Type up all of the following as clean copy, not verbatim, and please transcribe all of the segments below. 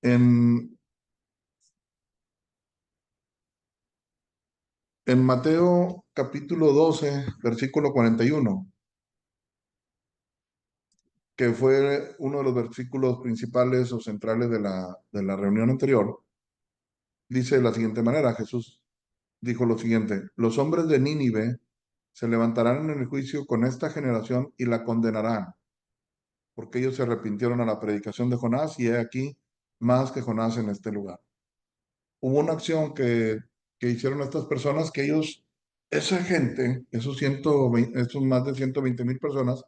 En, en Mateo capítulo 12 versículo 41, que fue uno de los versículos principales o centrales de la reunión anterior, dice de la siguiente manera: Jesús dijo lo siguiente: los hombres de Nínive se levantarán en el juicio con esta generación y la condenarán, porque ellos se arrepintieron a la predicación de Jonás, y he aquí más que Jonás en este lugar. Hubo una acción que hicieron estas personas, que ellos, esa gente, esos más de 120,000 personas,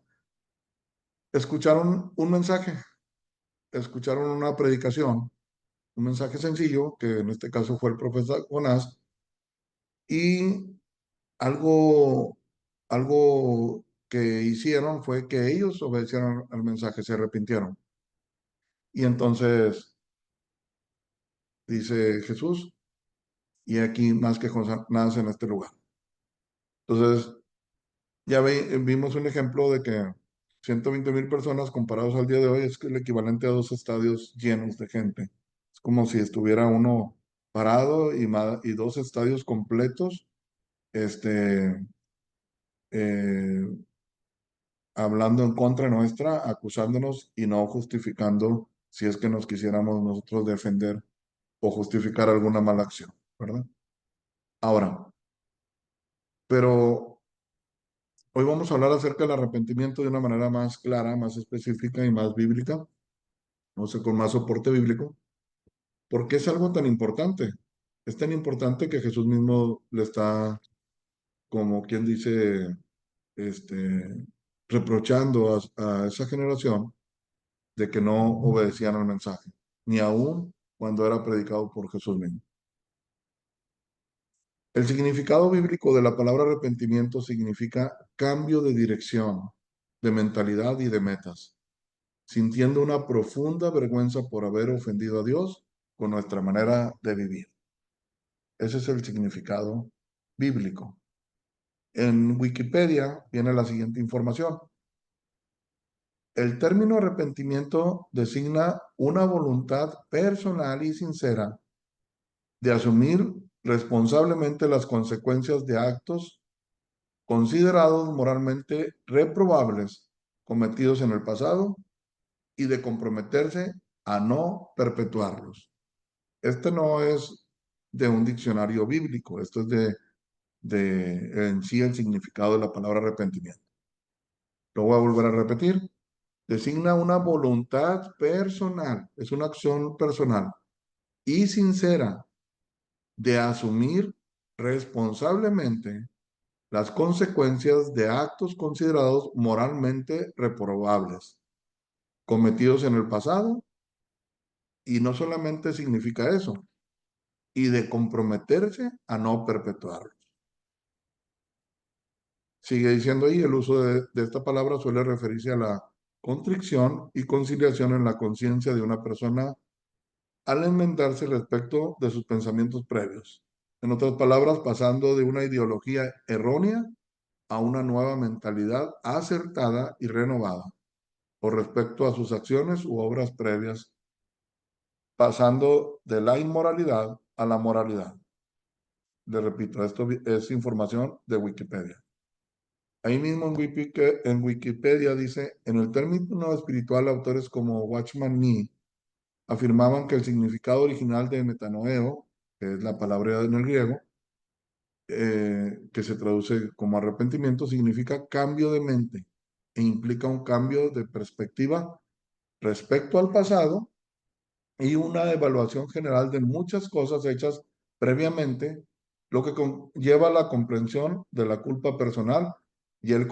escucharon un mensaje, escucharon una predicación, un mensaje sencillo, que en este caso fue el profeta Jonás, y algo, algo que hicieron fue que ellos obedecieron al mensaje, se arrepintieron. Y entonces dice Jesús, y aquí más que Jonás en este lugar. Entonces, vimos un ejemplo de que 120,000 personas comparados al día de hoy es el equivalente a 2 estadios llenos de gente. Es como si estuviera uno parado y 2 estadios completos, este, eh, hablando en contra nuestra, acusándonos y no justificando si es que nos quisiéramos nosotros defender o justificar alguna mala acción, ¿verdad? Ahora, pero hoy vamos a hablar acerca del arrepentimiento de una manera más clara, más específica y más bíblica, o sea, con más soporte bíblico. ¿Por qué es algo tan importante? Es tan importante que Jesús mismo le está, como quien dice, este, reprochando a esa generación de que no obedecían al mensaje, ni aún cuando era predicado por Jesús mismo. El significado bíblico de la palabra arrepentimiento significa cambio de dirección, de mentalidad y de metas, sintiendo una profunda vergüenza por haber ofendido a Dios con nuestra manera de vivir. Ese es el significado bíblico. En Wikipedia viene la siguiente información. El término arrepentimiento designa una voluntad personal y sincera de asumir responsablemente las consecuencias de actos considerados moralmente reprobables cometidos en el pasado y de comprometerse a no perpetuarlos. Este no es de un diccionario bíblico, esto es de en sí el significado de la palabra arrepentimiento. Lo voy a volver a repetir. Designa una voluntad personal, es una acción personal y sincera de asumir responsablemente las consecuencias de actos considerados moralmente reprobables, cometidos en el pasado, y no solamente significa eso, y de comprometerse a no perpetuarlos. Sigue diciendo ahí: el uso de esta palabra suele referirse a la contrición y conciliación en la conciencia de una persona al enmendarse respecto de sus pensamientos previos. En otras palabras, pasando de una ideología errónea a una nueva mentalidad acertada y renovada con respecto a sus acciones u obras previas, pasando de la inmoralidad a la moralidad. Le repito, esto es información de Wikipedia. Ahí mismo en Wikipedia dice: en el término espiritual, autores como Watchman Nee afirmaban que el significado original de metanoeo, que es la palabra en el griego, que se traduce como arrepentimiento, significa cambio de mente e implica un cambio de perspectiva respecto al pasado y una evaluación general de muchas cosas hechas previamente, lo que lleva a la comprensión de la culpa personal y el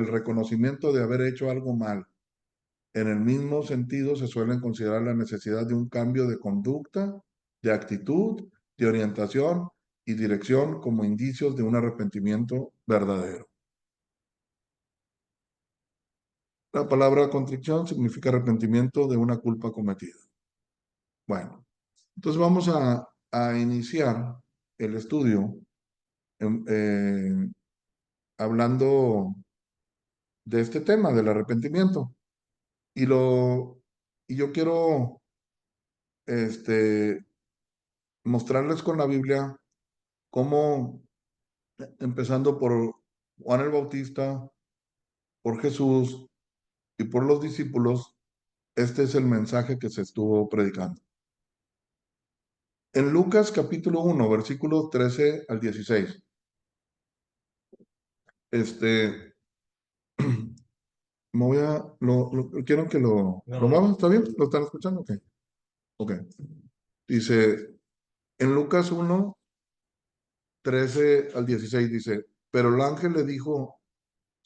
reconocimiento de haber hecho algo mal. En el mismo sentido, se suele considerar la necesidad de un cambio de conducta, de actitud, de orientación y dirección como indicios de un arrepentimiento verdadero. La palabra contrición significa arrepentimiento de una culpa cometida. Bueno, entonces vamos a iniciar el estudio hablando de este tema del arrepentimiento. Y, lo, y yo quiero este, mostrarles con la Biblia cómo, empezando por Juan el Bautista, por Jesús y por los discípulos, este es el mensaje que se estuvo predicando. En Lucas capítulo 1, versículos 13 al 16, este, me voy a, quiero que lo muevan, ¿está bien? ¿Lo están escuchando? Ok. Ok. Dice, en Lucas 1, 13 al 16 dice, pero el ángel le dijo,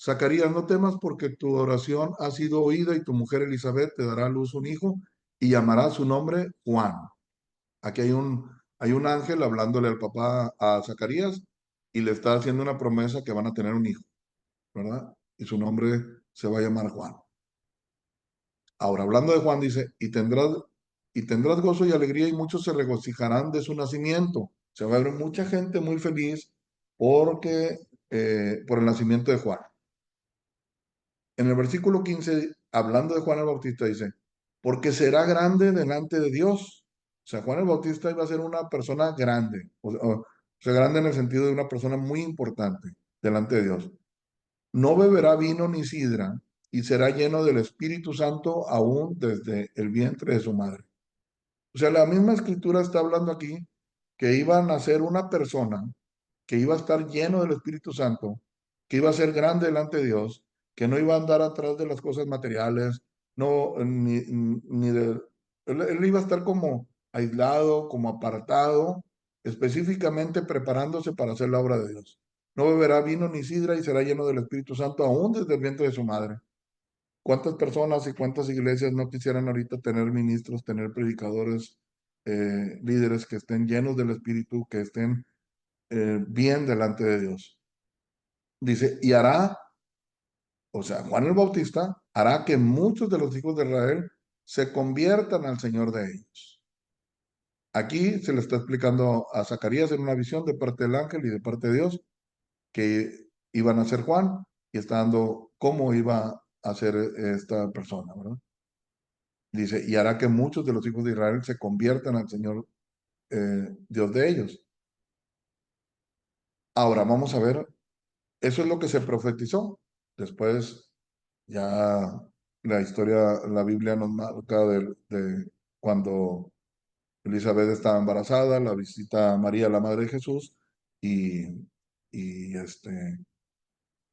Zacarías, no temas porque tu oración ha sido oída y tu mujer Elizabeth te dará a luz un hijo y llamará su nombre Juan. Aquí hay un ángel hablándole al papá a Zacarías y le está haciendo una promesa que van a tener un hijo, ¿verdad? Y su nombre se va a llamar Juan. Ahora, hablando de Juan, dice, y tendrás gozo y alegría y muchos se regocijarán de su nacimiento. Se va a ver mucha gente muy feliz porque, por el nacimiento de Juan. En el versículo 15, hablando de Juan el Bautista, dice, porque será grande delante de Dios. O sea, Juan el Bautista iba a ser una persona grande, o sea, grande en el sentido de una persona muy importante delante de Dios. No beberá vino ni sidra y será lleno del Espíritu Santo aún desde el vientre de su madre. O sea, la misma escritura está hablando aquí que iba a nacer una persona que iba a estar lleno del Espíritu Santo, que iba a ser grande delante de Dios, que no iba a andar atrás de las cosas materiales, no, ni de... Él iba a estar como aislado, como apartado, específicamente preparándose para hacer la obra de Dios. No beberá vino ni sidra y será lleno del Espíritu Santo aún desde el vientre de su madre. ¿Cuántas personas y cuántas iglesias no quisieran ahorita tener ministros, tener predicadores, líderes que estén llenos del Espíritu, que estén bien delante de Dios? Dice, y hará, o sea, Juan el Bautista hará que muchos de los hijos de Israel se conviertan al Señor de ellos. Aquí se le está explicando a Zacarías en una visión de parte del ángel y de parte de Dios que iban a ser Juan y está dando cómo iba a ser esta persona, ¿verdad? Dice, y hará que muchos de los hijos de Israel se conviertan al Señor, Dios de ellos. Ahora vamos a ver, eso es lo que se profetizó. Después ya la historia, la Biblia nos marca de cuando Elizabeth estaba embarazada, la visita a María, la madre de Jesús, y, y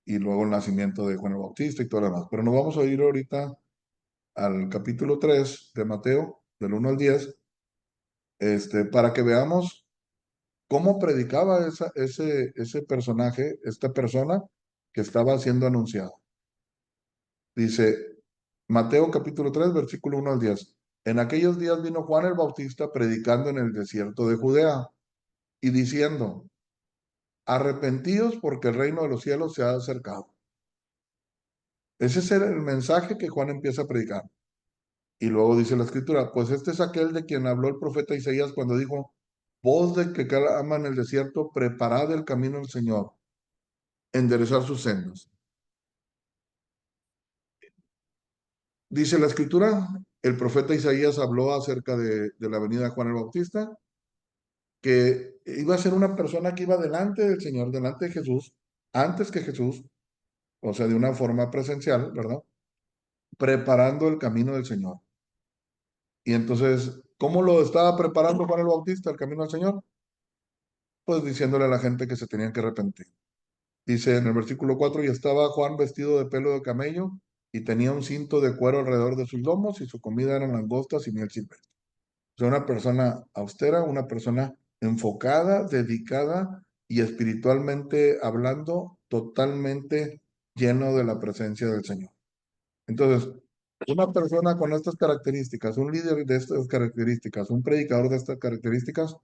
y luego el nacimiento de Juan el Bautista y todo lo demás. Pero nos vamos a ir ahorita al capítulo 3 de Mateo, del 1 al 10, para que veamos cómo predicaba ese personaje, esta persona que estaba siendo anunciada. Dice Mateo capítulo 3 versículo 1 al 10. En aquellos días vino Juan el Bautista predicando en el desierto de Judea y diciendo, arrepentíos porque el reino de los cielos se ha acercado. Ese es el mensaje que Juan empieza a predicar. Y luego dice la escritura, pues este es aquel de quien habló el profeta Isaías cuando dijo, voz de que clama en el desierto, preparad el camino del Señor, enderezar sus sendas. Dice la escritura, el profeta Isaías habló acerca de la venida de Juan el Bautista, que iba a ser una persona que iba delante del Señor, delante de Jesús, antes que Jesús, o sea, de una forma presencial, ¿verdad? Preparando el camino del Señor. Y entonces, ¿cómo lo estaba preparando Juan el Bautista, el camino del Señor? Pues diciéndole a la gente que se tenían que arrepentir. Dice en el versículo 4, y estaba Juan vestido de pelo de camello y tenía un cinto de cuero alrededor de sus lomos y su comida eran langostas y miel silvestre. O sea, una persona austera, una persona enfocada, dedicada y espiritualmente hablando, totalmente lleno de la presencia del Señor. Entonces, una persona con estas características, un líder de estas características, un predicador de estas características,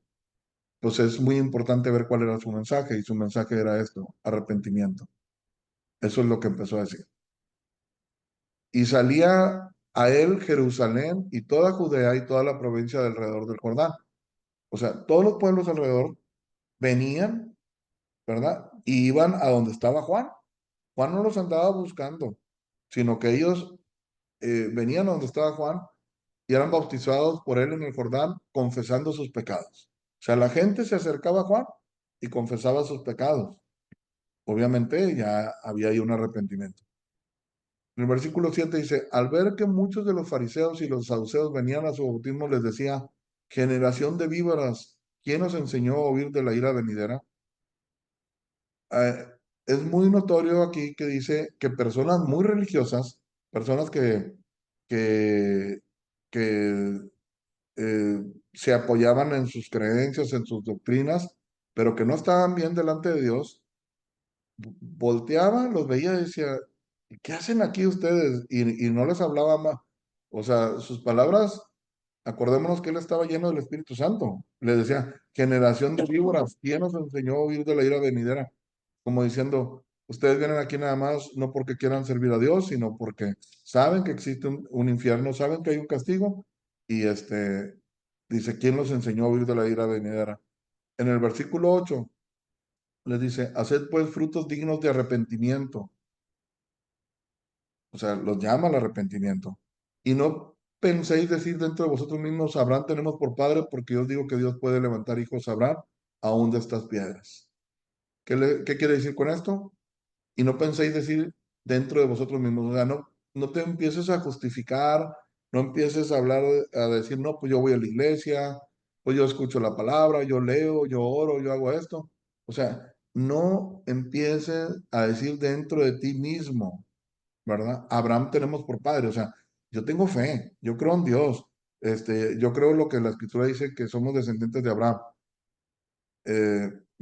pues es muy importante ver cuál era su mensaje y su mensaje era esto, arrepentimiento. Eso es lo que empezó a decir. Y salía a él Jerusalén y toda Judea y toda la provincia de alrededor del Jordán. O sea, todos los pueblos alrededor venían, ¿verdad? Y iban a donde estaba Juan. Juan no los andaba buscando, sino que ellos venían a donde estaba Juan y eran bautizados por él en el Jordán, confesando sus pecados. O sea, la gente se acercaba a Juan y confesaba sus pecados. Obviamente ya había ahí un arrepentimiento. En el versículo 7 dice, al ver que muchos de los fariseos y los saduceos venían a su bautismo, les decía, generación de víboras, ¿quién os enseñó a huir de la ira venidera? Eh, es muy notorio aquí que dice que personas muy religiosas, personas que, que se apoyaban en sus creencias, en sus doctrinas, pero que no estaban bien delante de Dios, volteaba, los veía y decía, ¿qué hacen aquí ustedes? Y no les hablaba más. O sea, sus palabras, acordémonos que él estaba lleno del Espíritu Santo. Le decía, generación de víboras, ¿quién nos enseñó a huir de la ira venidera? Como diciendo, ustedes vienen aquí nada más no porque quieran servir a Dios, sino porque saben que existe un infierno, saben que hay un castigo. Y dice, ¿quién los enseñó a huir de la ira venidera? En el versículo 8 les dice, haced pues frutos dignos de arrepentimiento. O sea, los llama al arrepentimiento. Y no penséis decir dentro de vosotros mismos, Abraham tenemos por padre, porque yo os digo que Dios puede levantar hijos a Abraham aún de estas piedras. ¿Qué quiere decir con esto? Y no penséis decir dentro de vosotros mismos, o sea, no te empieces a justificar, no empieces a hablar, a decir, no, pues yo voy a la iglesia, pues yo escucho la palabra, yo leo, yo oro, yo hago esto. O sea, no empieces a decir dentro de ti mismo, ¿verdad? Abraham tenemos por padre, o sea, yo tengo fe, yo creo en Dios, yo creo lo que la escritura dice que somos descendientes de Abraham.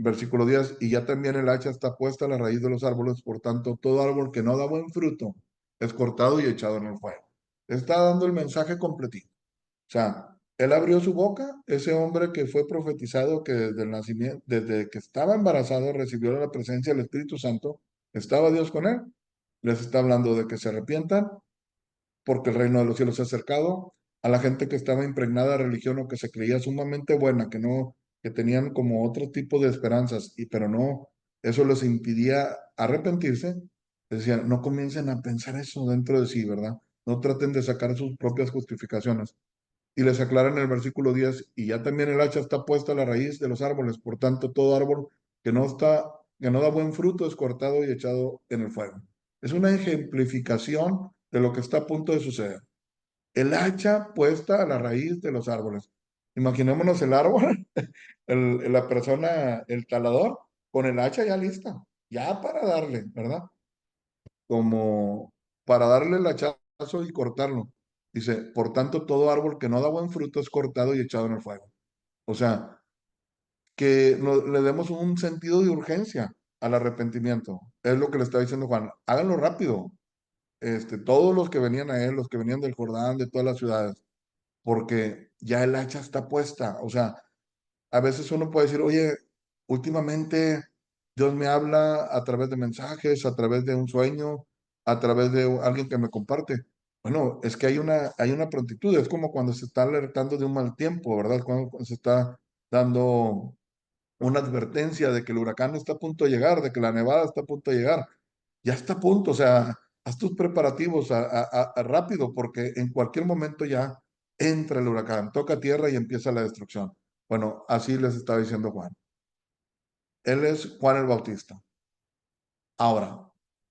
Versículo 10, y ya también el hacha está puesta a la raíz de los árboles, por tanto, todo árbol que no da buen fruto es cortado y echado en el fuego. Está dando el mensaje completito. O sea, él abrió su boca, ese hombre que fue profetizado que desde el nacimiento, desde que estaba embarazado, recibió la presencia del Espíritu Santo, estaba Dios con él, les está hablando de que se arrepientan, porque el reino de los cielos se ha acercado, a la gente que estaba impregnada de religión o que se creía sumamente buena, que tenían como otro tipo de esperanzas, pero no, eso les impidía arrepentirse, decían, no comiencen a pensar eso dentro de sí, ¿verdad? No traten de sacar sus propias justificaciones. Y les aclara en el versículo 10, y ya también el hacha está puesta a la raíz de los árboles, por tanto, todo árbol que no da buen fruto es cortado y echado en el fuego. Es una ejemplificación de lo que está a punto de suceder. El hacha puesta a la raíz de los árboles. Imaginémonos el árbol, la persona, el talador, con el hacha ya lista, ya para darle, ¿verdad? Como para darle el hachazo y cortarlo. Dice, por tanto, todo árbol que no da buen fruto es cortado y echado en el fuego. O sea, que le demos un sentido de urgencia al arrepentimiento. Es lo que le está diciendo Juan. Háganlo rápido. Todos los que venían a él, los que venían del Jordán, de todas las ciudades, porque ya el hacha está puesta. O sea, a veces uno puede decir, oye, últimamente Dios me habla a través de mensajes, a través de un sueño, a través de alguien que me comparte. Bueno, es que hay una prontitud, es como cuando se está alertando de un mal tiempo, ¿verdad? Cuando se está dando una advertencia de que el huracán está a punto de llegar, de que la nevada está a punto de llegar. Ya está a punto, o sea, haz tus preparativos rápido, porque en cualquier momento ya entra el huracán, toca tierra y empieza la destrucción. Bueno, así les estaba diciendo Juan. Él es Juan el Bautista. Ahora,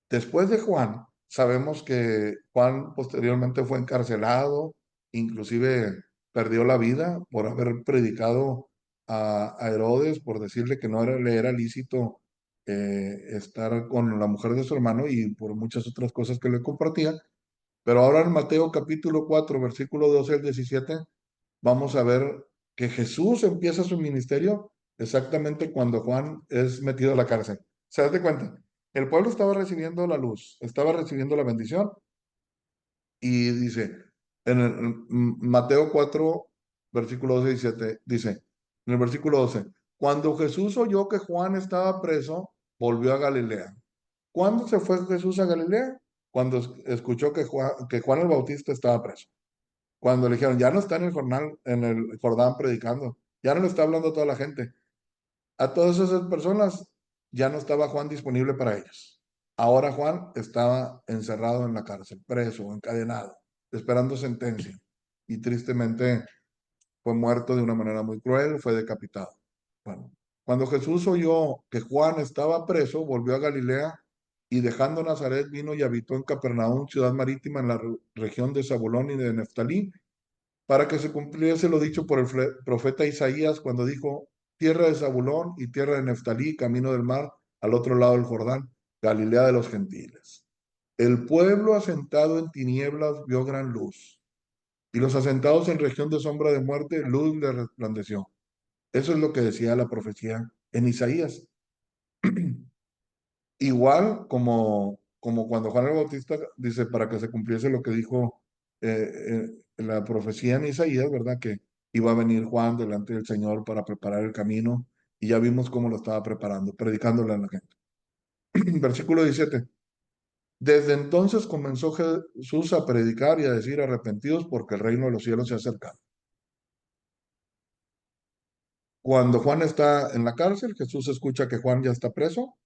después de Juan, sabemos que Juan posteriormente fue encarcelado, inclusive perdió la vida por haber predicado a Herodes, por decirle que no le era lícito estar con la mujer de su hermano y por muchas otras cosas que le compartía. Pero ahora en Mateo capítulo 4, versículo 12 al 17, vamos a ver que Jesús empieza su ministerio exactamente cuando Juan es metido a la cárcel. ¿Se das de cuenta? El pueblo estaba recibiendo la luz, estaba recibiendo la bendición y dice, Mateo 4, versículo 12 y 17, dice, en el versículo 12, cuando Jesús oyó que Juan estaba preso, volvió a Galilea. ¿Cuándo se fue Jesús a Galilea? Cuando escuchó que Juan el Bautista estaba preso. Cuando le dijeron, ya no está en el Jordán predicando, ya no le está hablando a toda la gente. A todas esas personas ya no estaba Juan disponible para ellos. Ahora Juan estaba encerrado en la cárcel, preso, encadenado. esperando sentencia. Y tristemente fue muerto de una manera muy cruel, fue decapitado. Bueno, cuando Jesús oyó que Juan estaba preso, volvió a Galilea y dejando Nazaret vino y habitó en Capernaum, ciudad marítima en la región de Zabulón y de Neftalí, para que se cumpliese lo dicho por el profeta Isaías cuando dijo, tierra de Zabulón y tierra de Neftalí, camino del mar, al otro lado del Jordán, Galilea de los gentiles. El pueblo asentado en tinieblas vio gran luz, y los asentados en región de sombra de muerte, luz le resplandeció. Eso es lo que decía la profecía en Isaías. Igual como cuando Juan el Bautista dice para que se cumpliese lo que dijo la profecía en Isaías, ¿verdad? Que iba a venir Juan delante del Señor para preparar el camino y ya vimos cómo lo estaba preparando, predicándole a la gente. Versículo 17. Desde entonces comenzó Jesús a predicar y a decir arrepentidos porque el reino de los cielos se ha acercado. Cuando Juan está en la cárcel, Jesús escucha que Juan ya está preso.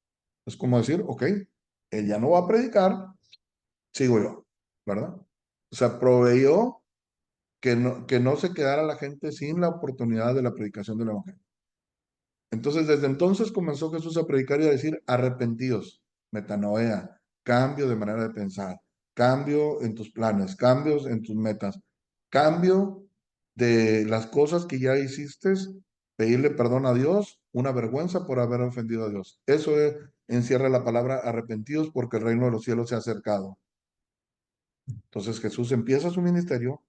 Es como decir, ok, él ya no va a predicar, sigo yo, ¿verdad? O sea, proveyó que no se quedara la gente sin la oportunidad de la predicación del Evangelio. Entonces, desde entonces comenzó Jesús a predicar y a decir, arrepentidos, metanoea, cambio de manera de pensar, cambio en tus planes, cambios en tus metas, cambio de las cosas que ya hiciste, pedirle perdón a Dios, una vergüenza por haber ofendido a Dios. Encierra la palabra arrepentidos porque el reino de los cielos se ha acercado. Entonces Jesús empieza su ministerio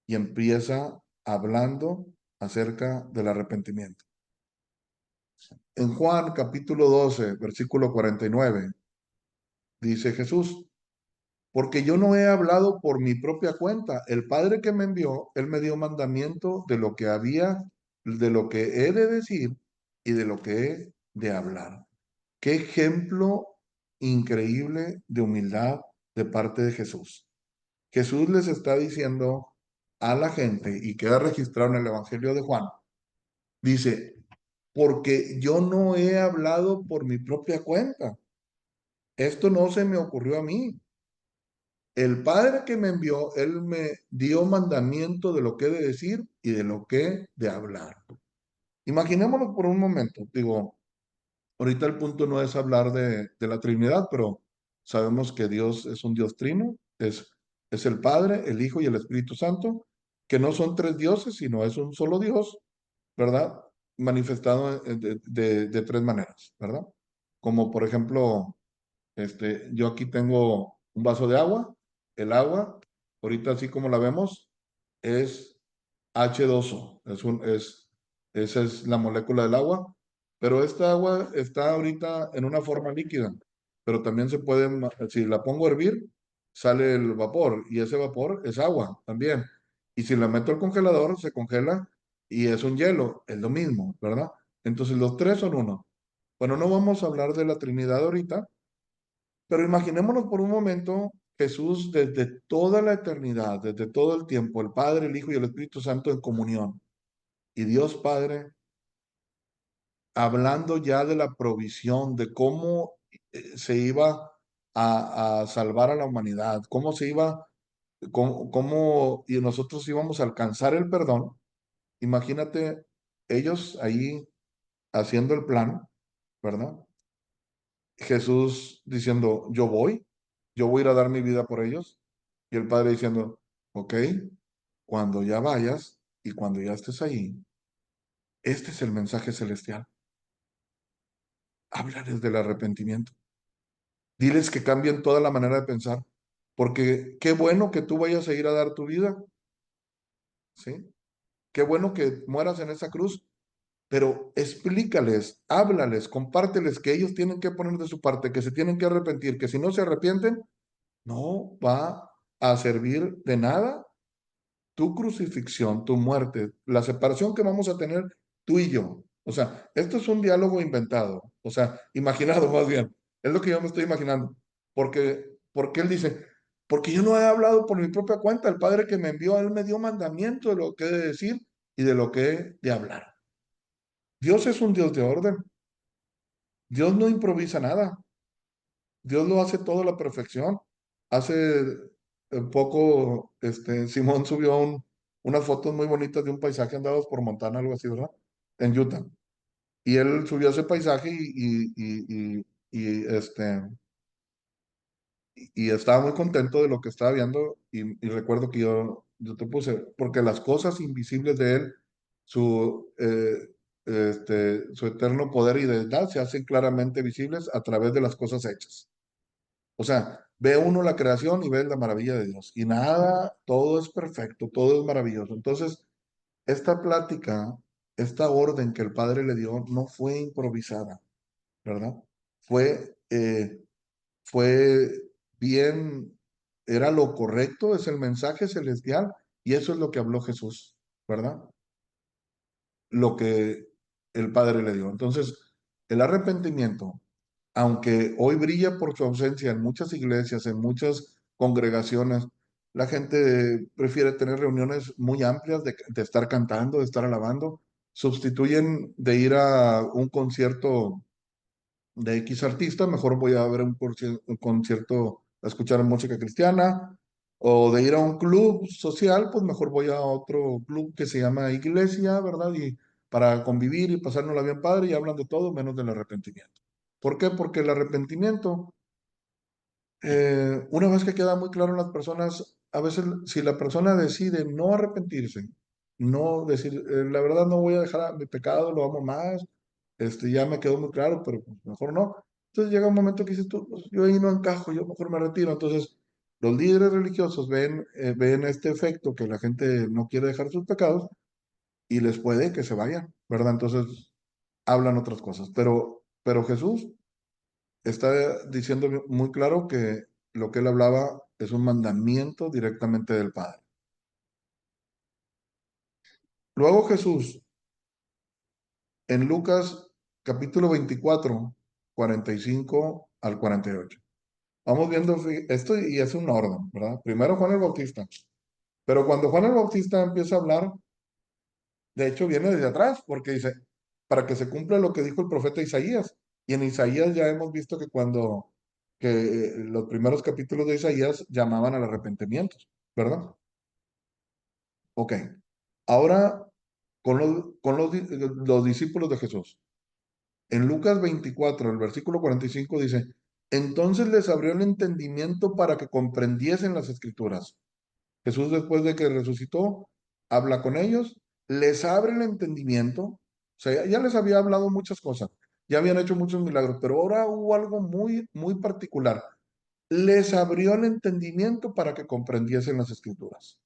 y empieza hablando acerca del arrepentimiento. En Juan capítulo 12, versículo 49, dice Jesús, porque yo no he hablado por mi propia cuenta. El Padre que me envió, Él me dio mandamiento de lo que he de decir y de lo que he de hablar. Qué ejemplo increíble de humildad de parte de Jesús. Jesús les está diciendo a la gente, y queda registrado en el Evangelio de Juan, dice, porque yo no he hablado por mi propia cuenta. Esto no se me ocurrió a mí. El Padre que me envió, Él me dio mandamiento de lo que he de decir y de lo que he de hablar. Imaginémonos por un momento, digo, ahorita el punto no es hablar de la Trinidad, pero sabemos que Dios es un Dios trino, es el Padre, el Hijo y el Espíritu Santo, que no son tres dioses, sino es un solo Dios, ¿verdad? Manifestado de tres maneras, ¿verdad? Como por ejemplo, yo aquí tengo un vaso de agua, el agua, ahorita así como la vemos, es H2O, esa es la molécula del agua, pero esta agua está ahorita en una forma líquida, pero también se puede, si la pongo a hervir, sale el vapor y ese vapor es agua también. Y si la meto al congelador, se congela y es un hielo, es lo mismo, ¿verdad? Entonces los tres son uno. Bueno, no vamos a hablar de la Trinidad ahorita, pero imaginémonos por un momento Jesús desde toda la eternidad, desde todo el tiempo, el Padre, el Hijo y el Espíritu Santo en comunión. Y Dios Padre hablando ya de la provisión, de cómo se iba a salvar a la humanidad, cómo se iba, y nosotros íbamos a alcanzar el perdón. Imagínate ellos ahí haciendo el plan, ¿verdad? Jesús diciendo, yo voy a ir a dar mi vida por ellos. Y el Padre diciendo, ok, cuando ya vayas y cuando ya estés ahí, este es el mensaje celestial. Háblales del arrepentimiento. Diles que cambien toda la manera de pensar. Porque qué bueno que tú vayas a ir a dar tu vida, ¿sí? Qué bueno que mueras en esa cruz, pero explícales, háblales, compárteles que ellos tienen que poner de su parte, que se tienen que arrepentir, que si no se arrepienten, no va a servir de nada tu crucifixión, tu muerte, la separación que vamos a tener tú y yo. O sea, esto es un diálogo inventado, o sea, imaginado más bien. Es lo que yo me estoy imaginando. Porque él dice, porque yo no he hablado por mi propia cuenta, el Padre que me envió, él me dio mandamiento de lo que he de decir y de lo que he de hablar. Dios es un Dios de orden. Dios no improvisa nada. Dios lo hace todo a la perfección. Hace poco, Simón subió unas fotos muy bonitas de un paisaje, andados por Montana, algo así, ¿verdad? En Utah. Y él subió ese paisaje y estaba muy contento de lo que estaba viendo y recuerdo que yo te puse, porque las cosas invisibles de él, su, su eterno poder y deidad se hacen claramente visibles a través de las cosas hechas. O sea, ve uno la creación y ve la maravilla de Dios. Y nada, todo es perfecto, todo es maravilloso. Entonces, esta plática, esta orden que el Padre le dio, no fue improvisada, ¿verdad? Fue, fue bien, era lo correcto, es el mensaje celestial y eso es lo que habló Jesús, ¿verdad? Lo que el Padre le dio. Entonces, el arrepentimiento, aunque hoy brilla por su ausencia en muchas iglesias, en muchas congregaciones, la gente prefiere tener reuniones muy amplias de estar cantando, de estar alabando, sustituyen de ir a un concierto de X artista, mejor voy a ver un concierto, a escuchar música cristiana, o de ir a un club social, pues mejor voy a otro club que se llama iglesia, ¿verdad? Y para convivir y pasárnosla bien padre y hablan de todo menos del arrepentimiento. ¿Por qué? Porque el arrepentimiento, una vez que queda muy claro en las personas, a veces si la persona decide no arrepentirse, no decir, la verdad no voy a dejar a mi pecado, lo amo más, ya me quedó muy claro, pero pues, mejor no. Entonces llega un momento que dices tú, pues, yo ahí no encajo, yo mejor me retiro. Entonces los líderes religiosos ven este efecto que la gente no quiere dejar sus pecados y les puede que se vayan, ¿verdad? Entonces hablan otras cosas. Pero Jesús está diciendo muy claro que lo que él hablaba es un mandamiento directamente del Padre. Luego Jesús, en Lucas capítulo 24, 45 al 48. Vamos viendo esto y es un orden, ¿verdad? Primero Juan el Bautista. Pero cuando Juan el Bautista empieza a hablar, de hecho viene desde atrás, porque dice, para que se cumpla lo que dijo el profeta Isaías. Y en Isaías ya hemos visto que los primeros capítulos de Isaías llamaban al arrepentimiento, ¿verdad? Ok. Ahora, los discípulos de Jesús. En Lucas 24, el versículo 45 dice, entonces les abrió el entendimiento para que comprendiesen las escrituras. Jesús, después de que resucitó, habla con ellos, les abre el entendimiento. O sea, ya les había hablado muchas cosas, ya habían hecho muchos milagros, pero ahora hubo algo muy, muy particular. Les abrió el entendimiento para que comprendiesen las escrituras.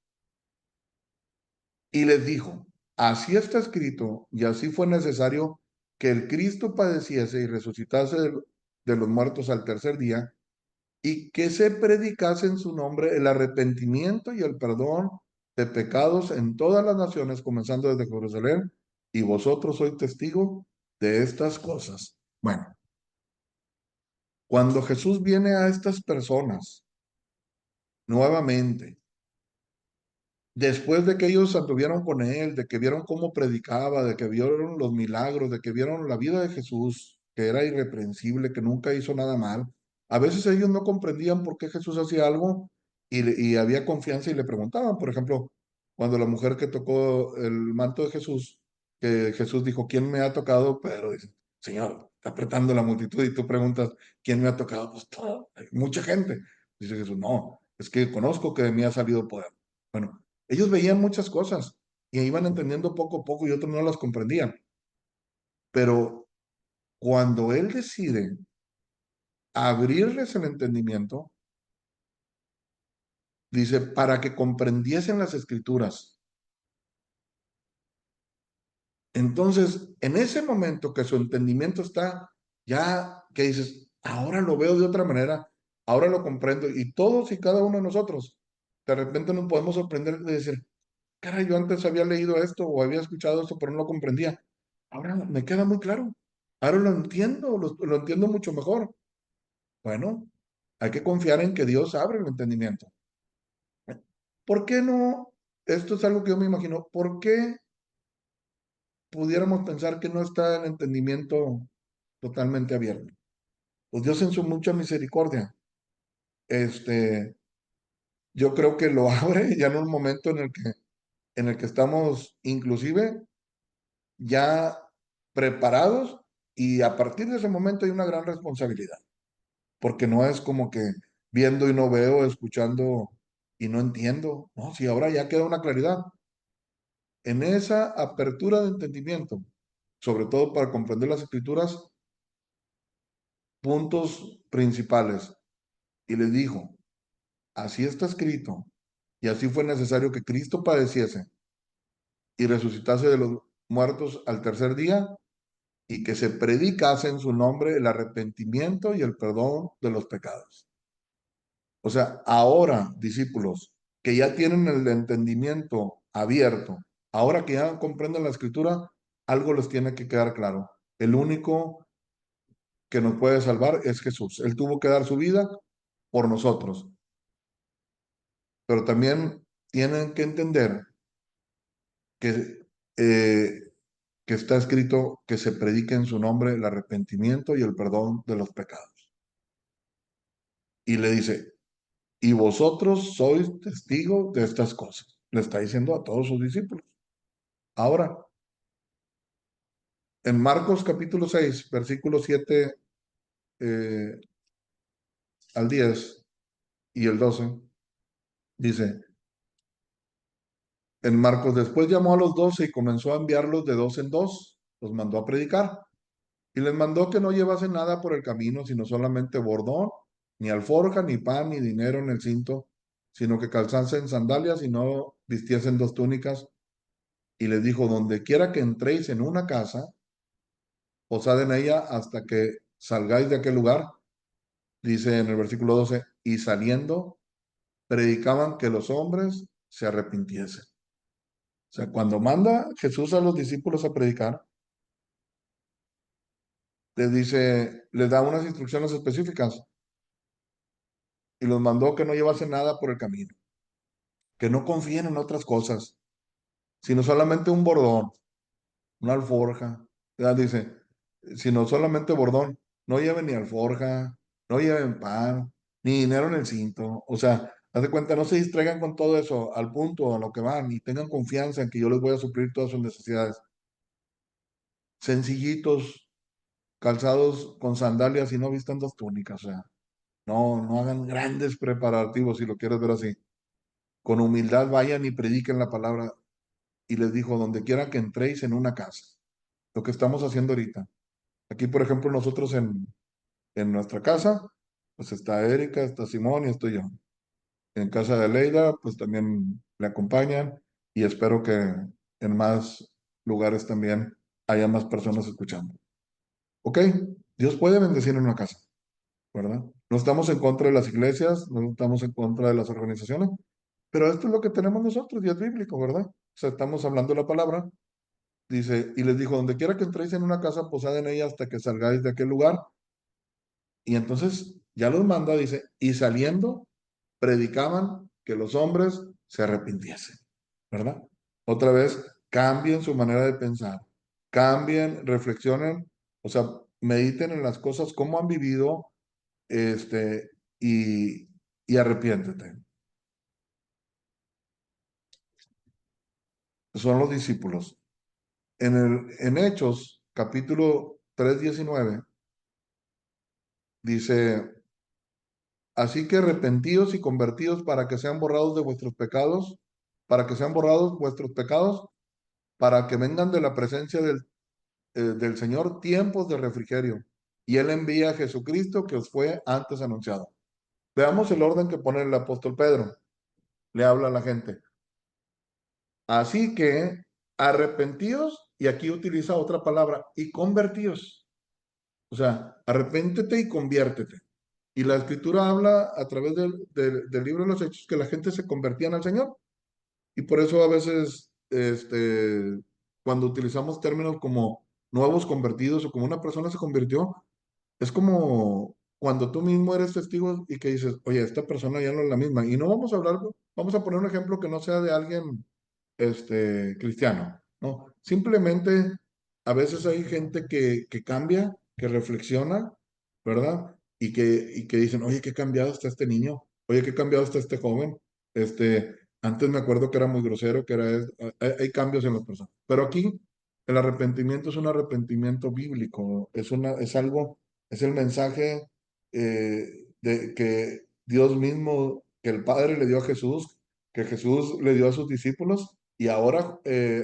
Y les dijo, así está escrito y así fue necesario que el Cristo padeciese y resucitase de los muertos al tercer día y que se predicase en su nombre el arrepentimiento y el perdón de pecados en todas las naciones, comenzando desde Jerusalén, y vosotros sois testigos de estas cosas. Bueno, cuando Jesús viene a estas personas nuevamente, después de que ellos anduvieron con él, de que vieron cómo predicaba, de que vieron los milagros, de que vieron la vida de Jesús, que era irreprensible, que nunca hizo nada mal, a veces ellos no comprendían por qué Jesús hacía algo y había confianza y le preguntaban. Por ejemplo, cuando la mujer que tocó el manto de Jesús, que Jesús dijo, ¿quién me ha tocado? Pedro dice, Señor, está apretando la multitud y tú preguntas, ¿quién me ha tocado? Pues mucha gente. Dice Jesús, no, es que conozco que de mí ha salido poder. Bueno, ellos veían muchas cosas y iban entendiendo poco a poco y otros no las comprendían. Pero cuando él decide abrirles el entendimiento, dice, para que comprendiesen las escrituras. Entonces, en ese momento que su entendimiento está ya, que dices, ahora lo veo de otra manera, ahora lo comprendo, y todos y cada uno de nosotros, de repente nos podemos sorprender de decir, caray, yo antes había leído esto o había escuchado esto, pero no lo comprendía. Ahora me queda muy claro. Ahora lo entiendo, lo entiendo mucho mejor. Bueno, hay que confiar en que Dios abre el entendimiento. ¿Por qué no? Esto es algo que yo me imagino. ¿Por qué pudiéramos pensar que no está el entendimiento totalmente abierto? Pues Dios en su mucha misericordia, este, yo creo que lo abre ya en un momento en el que estamos inclusive ya preparados y a partir de ese momento hay una gran responsabilidad, porque no es como que viendo y no veo, escuchando y no entiendo, no, si ahora ya queda una claridad. En esa apertura de entendimiento, sobre todo para comprender las escrituras, puntos principales. Y les dijo, así está escrito, y así fue necesario que Cristo padeciese y resucitase de los muertos al tercer día, y que se predicase en su nombre el arrepentimiento y el perdón de los pecados. O sea, ahora, discípulos, que ya tienen el entendimiento abierto, ahora que ya comprenden la escritura, algo les tiene que quedar claro. El único que nos puede salvar es Jesús. Él tuvo que dar su vida por nosotros, pero también tienen que entender que, eh, que está escrito que se predique en su nombre el arrepentimiento y el perdón de los pecados. Y le dice, y vosotros sois testigos de estas cosas. Le está diciendo a todos sus discípulos. Ahora, en Marcos capítulo 6 versículos 7 eh, al 10 y el 12 dice, en Marcos después llamó a los 12 y comenzó a enviarlos de dos en dos, los mandó a predicar y les mandó que no llevasen nada por el camino, sino solamente bordón, ni alforja, ni pan, ni dinero en el cinto, sino que calzasen sandalias y no vistiesen dos túnicas. Y les dijo, donde quiera que entréis en una casa, posad en ella hasta que salgáis de aquel lugar. Dice en el versículo 12, y saliendo, predicaban que los hombres se arrepintiesen. O sea, cuando manda Jesús a los discípulos a predicar, les dice, les da unas instrucciones específicas y los mandó que no llevasen nada por el camino, que no confíen en otras cosas, sino solamente un bordón, una alforja. Ya dice, sino solamente bordón. No lleven ni alforja, no lleven pan, ni dinero en el cinto. O sea, haz de cuenta, no se distraigan con todo eso, al punto, a lo que van, y tengan confianza en que yo les voy a suplir todas sus necesidades. Sencillitos, calzados con sandalias y no vistan dos túnicas. O sea, no hagan grandes preparativos si lo quieres ver así. Con humildad vayan y prediquen la palabra. Y les dijo, donde quiera que entréis en una casa. Lo que estamos haciendo ahorita. Aquí, por ejemplo, nosotros en nuestra casa, pues está Erika, está Simón y estoy yo. En casa de Leida, pues también le acompañan y espero que en más lugares también haya más personas escuchando. ¿Ok? Dios puede bendecir en una casa, ¿verdad? No estamos en contra de las iglesias, no estamos en contra de las organizaciones, pero esto es lo que tenemos nosotros y es bíblico, ¿verdad? O sea, estamos hablando de la palabra. Dice, y les dijo, donde quiera que entréis en una casa, posad en ella hasta que salgáis de aquel lugar. Y entonces ya los manda, dice, y saliendo, predicaban que los hombres se arrepintiesen, ¿verdad? Otra vez, cambien su manera de pensar, cambien, reflexionen, o sea, mediten en las cosas, cómo han vivido, este, y arrepiéntete. Son los discípulos. En Hechos, capítulo 3:19 dice, así que arrepentidos y convertidos para que sean borrados de vuestros pecados, para que sean borrados vuestros pecados, para que vengan de la presencia del Señor tiempos de refrigerio. Y Él envía a Jesucristo que os fue antes anunciado. Veamos el orden que pone el apóstol Pedro. Le habla a la gente. Así que arrepentidos, y aquí utiliza otra palabra, y convertidos. O sea, arrepéntete y conviértete. Y la escritura habla a través del libro de los Hechos que la gente se convertían al Señor. Y por eso a veces, cuando utilizamos términos como nuevos convertidos o como una persona se convirtió, es como cuando tú mismo eres testigo y que dices, oye, esta persona ya no es la misma. Y no vamos a hablar, vamos a poner un ejemplo que no sea de alguien, cristiano, ¿no? Simplemente a veces hay gente que cambia, que reflexiona, ¿verdad? Y que dicen, oye, qué cambiado está este niño, oye, qué cambiado está este joven, Antes me acuerdo que era muy grosero, hay cambios en las personas. Pero aquí el arrepentimiento es un arrepentimiento bíblico, es el mensaje de que Dios mismo, que el Padre le dio a Jesús, que Jesús le dio a sus discípulos, y ahora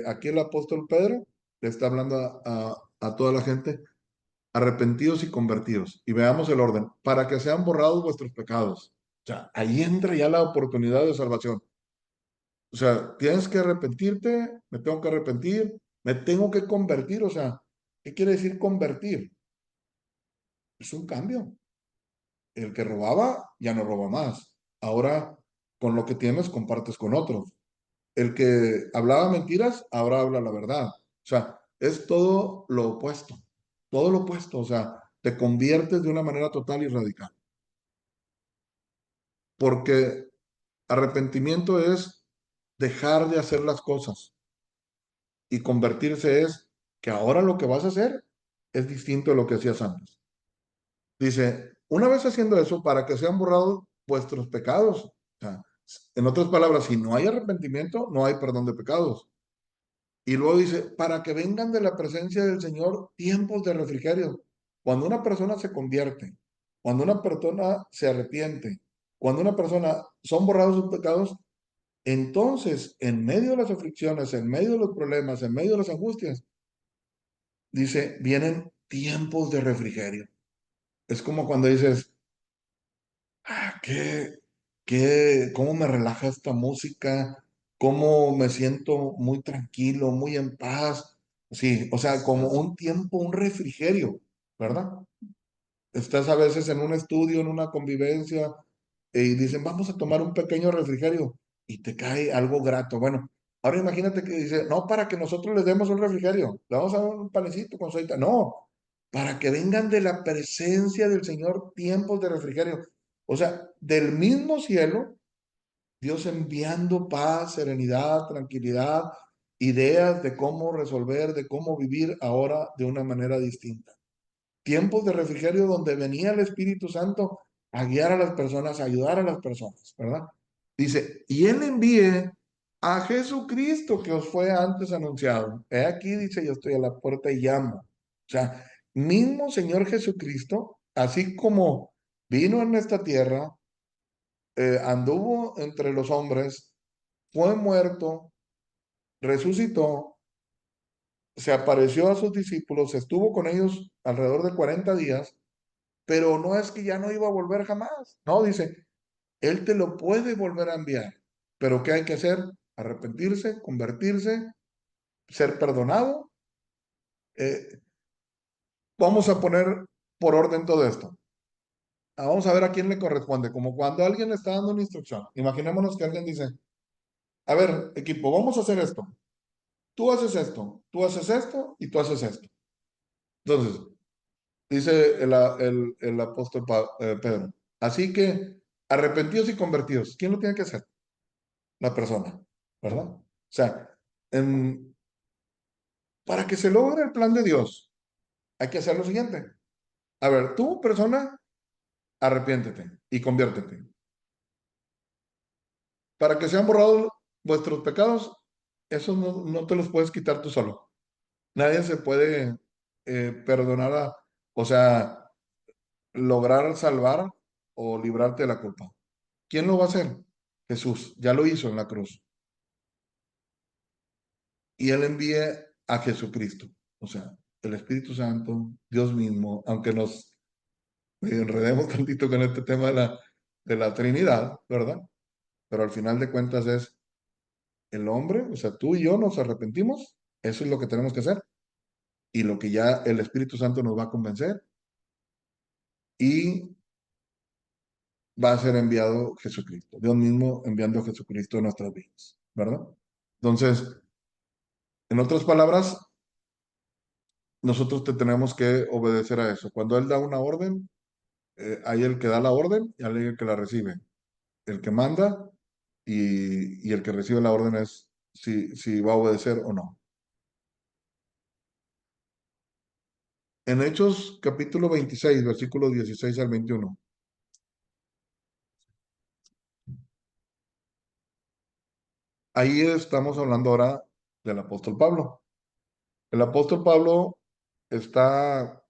aquí el apóstol Pedro le está hablando a toda la gente, arrepentidos y convertidos. Y veamos el orden, para que sean borrados vuestros pecados. O sea, ahí entra ya la oportunidad de salvación. O sea, tienes que arrepentirte, me tengo que arrepentir, me tengo que convertir. O sea, ¿qué quiere decir convertir? Es un cambio. El que robaba ya no roba más. Ahora, con lo que tienes, compartes con otros. El que hablaba mentiras, ahora habla la verdad. O sea, es todo lo opuesto. Todo lo opuesto. O sea, te conviertes de una manera total y radical. Porque arrepentimiento es dejar de hacer las cosas y convertirse es que ahora lo que vas a hacer es distinto de lo que hacías antes. Dice, una vez haciendo eso, para que sean borrados vuestros pecados. O sea, en otras palabras, si no hay arrepentimiento, no hay perdón de pecados. Y luego dice, para que vengan de la presencia del Señor tiempos de refrigerio. Cuando una persona se convierte, cuando una persona se arrepiente, cuando una persona son borrados sus pecados, entonces, en medio de las aflicciones, en medio de los problemas, en medio de las angustias, dice, vienen tiempos de refrigerio. Es como cuando dices, ah, cómo me relaja esta música, cómo me siento muy tranquilo, muy en paz. Sí, o sea, como un tiempo, un refrigerio, ¿verdad? Estás a veces en un estudio, en una convivencia, y dicen, vamos a tomar un pequeño refrigerio, y te cae algo grato. Bueno, ahora imagínate que dice, no, para que nosotros les demos un refrigerio, le vamos a dar un panecito con soita. No, para que vengan de la presencia del Señor tiempos de refrigerio. O sea, del mismo cielo, Dios enviando paz, serenidad, tranquilidad, ideas de cómo resolver, de cómo vivir ahora de una manera distinta. Tiempos de refrigerio donde venía el Espíritu Santo a guiar a las personas, a ayudar a las personas, ¿verdad? Dice, y Él envíe a Jesucristo que os fue antes anunciado. He aquí, dice, yo estoy a la puerta y llamo. O sea, mismo Señor Jesucristo, así como vino en esta tierra, anduvo entre los hombres, fue muerto, resucitó, se apareció a sus discípulos, estuvo con ellos alrededor de 40 días, pero no es que ya no iba a volver jamás. No, dice, Él te lo puede volver a enviar. Pero ¿qué hay que hacer? Arrepentirse, convertirse, ser perdonado. Eh, Vamos a poner por orden todo esto. Vamos a ver a quién le corresponde. Como cuando alguien le está dando una instrucción. Imaginémonos que alguien dice, a ver, equipo, vamos a hacer esto. Tú haces esto, tú haces esto y tú haces esto. Entonces, dice el apóstol Pedro. Así que arrepentidos y convertidos. ¿Quién lo tiene que hacer? La persona, ¿verdad? O sea, para que se logre el plan de Dios, hay que hacer lo siguiente. A ver, tú, persona, arrepiéntete y conviértete. Para que sean borrados vuestros pecados, eso no te los puedes quitar tú solo. Nadie se puede perdonar, o sea, lograr salvar o librarte de la culpa. ¿Quién lo va a hacer? Jesús, ya lo hizo en la cruz. Y Él envía a Jesucristo, o sea, el Espíritu Santo, Dios mismo, aunque nos enredemos tantito con este tema de la Trinidad, ¿verdad? Pero al final de cuentas es el hombre, o sea, tú y yo nos arrepentimos, eso es lo que tenemos que hacer, y lo que ya el Espíritu Santo nos va a convencer, y va a ser enviado Jesucristo, Dios mismo enviando a Jesucristo en nuestras vidas, ¿verdad? Entonces, en otras palabras, nosotros te tenemos que obedecer a eso. Cuando Él da una orden, hay el que da la orden y hay el que la recibe. El que manda y el que recibe la orden es si va a obedecer o no. En Hechos capítulo 26, versículos 16 al 21. ahí estamos hablando ahora del apóstol Pablo. El apóstol Pablo está,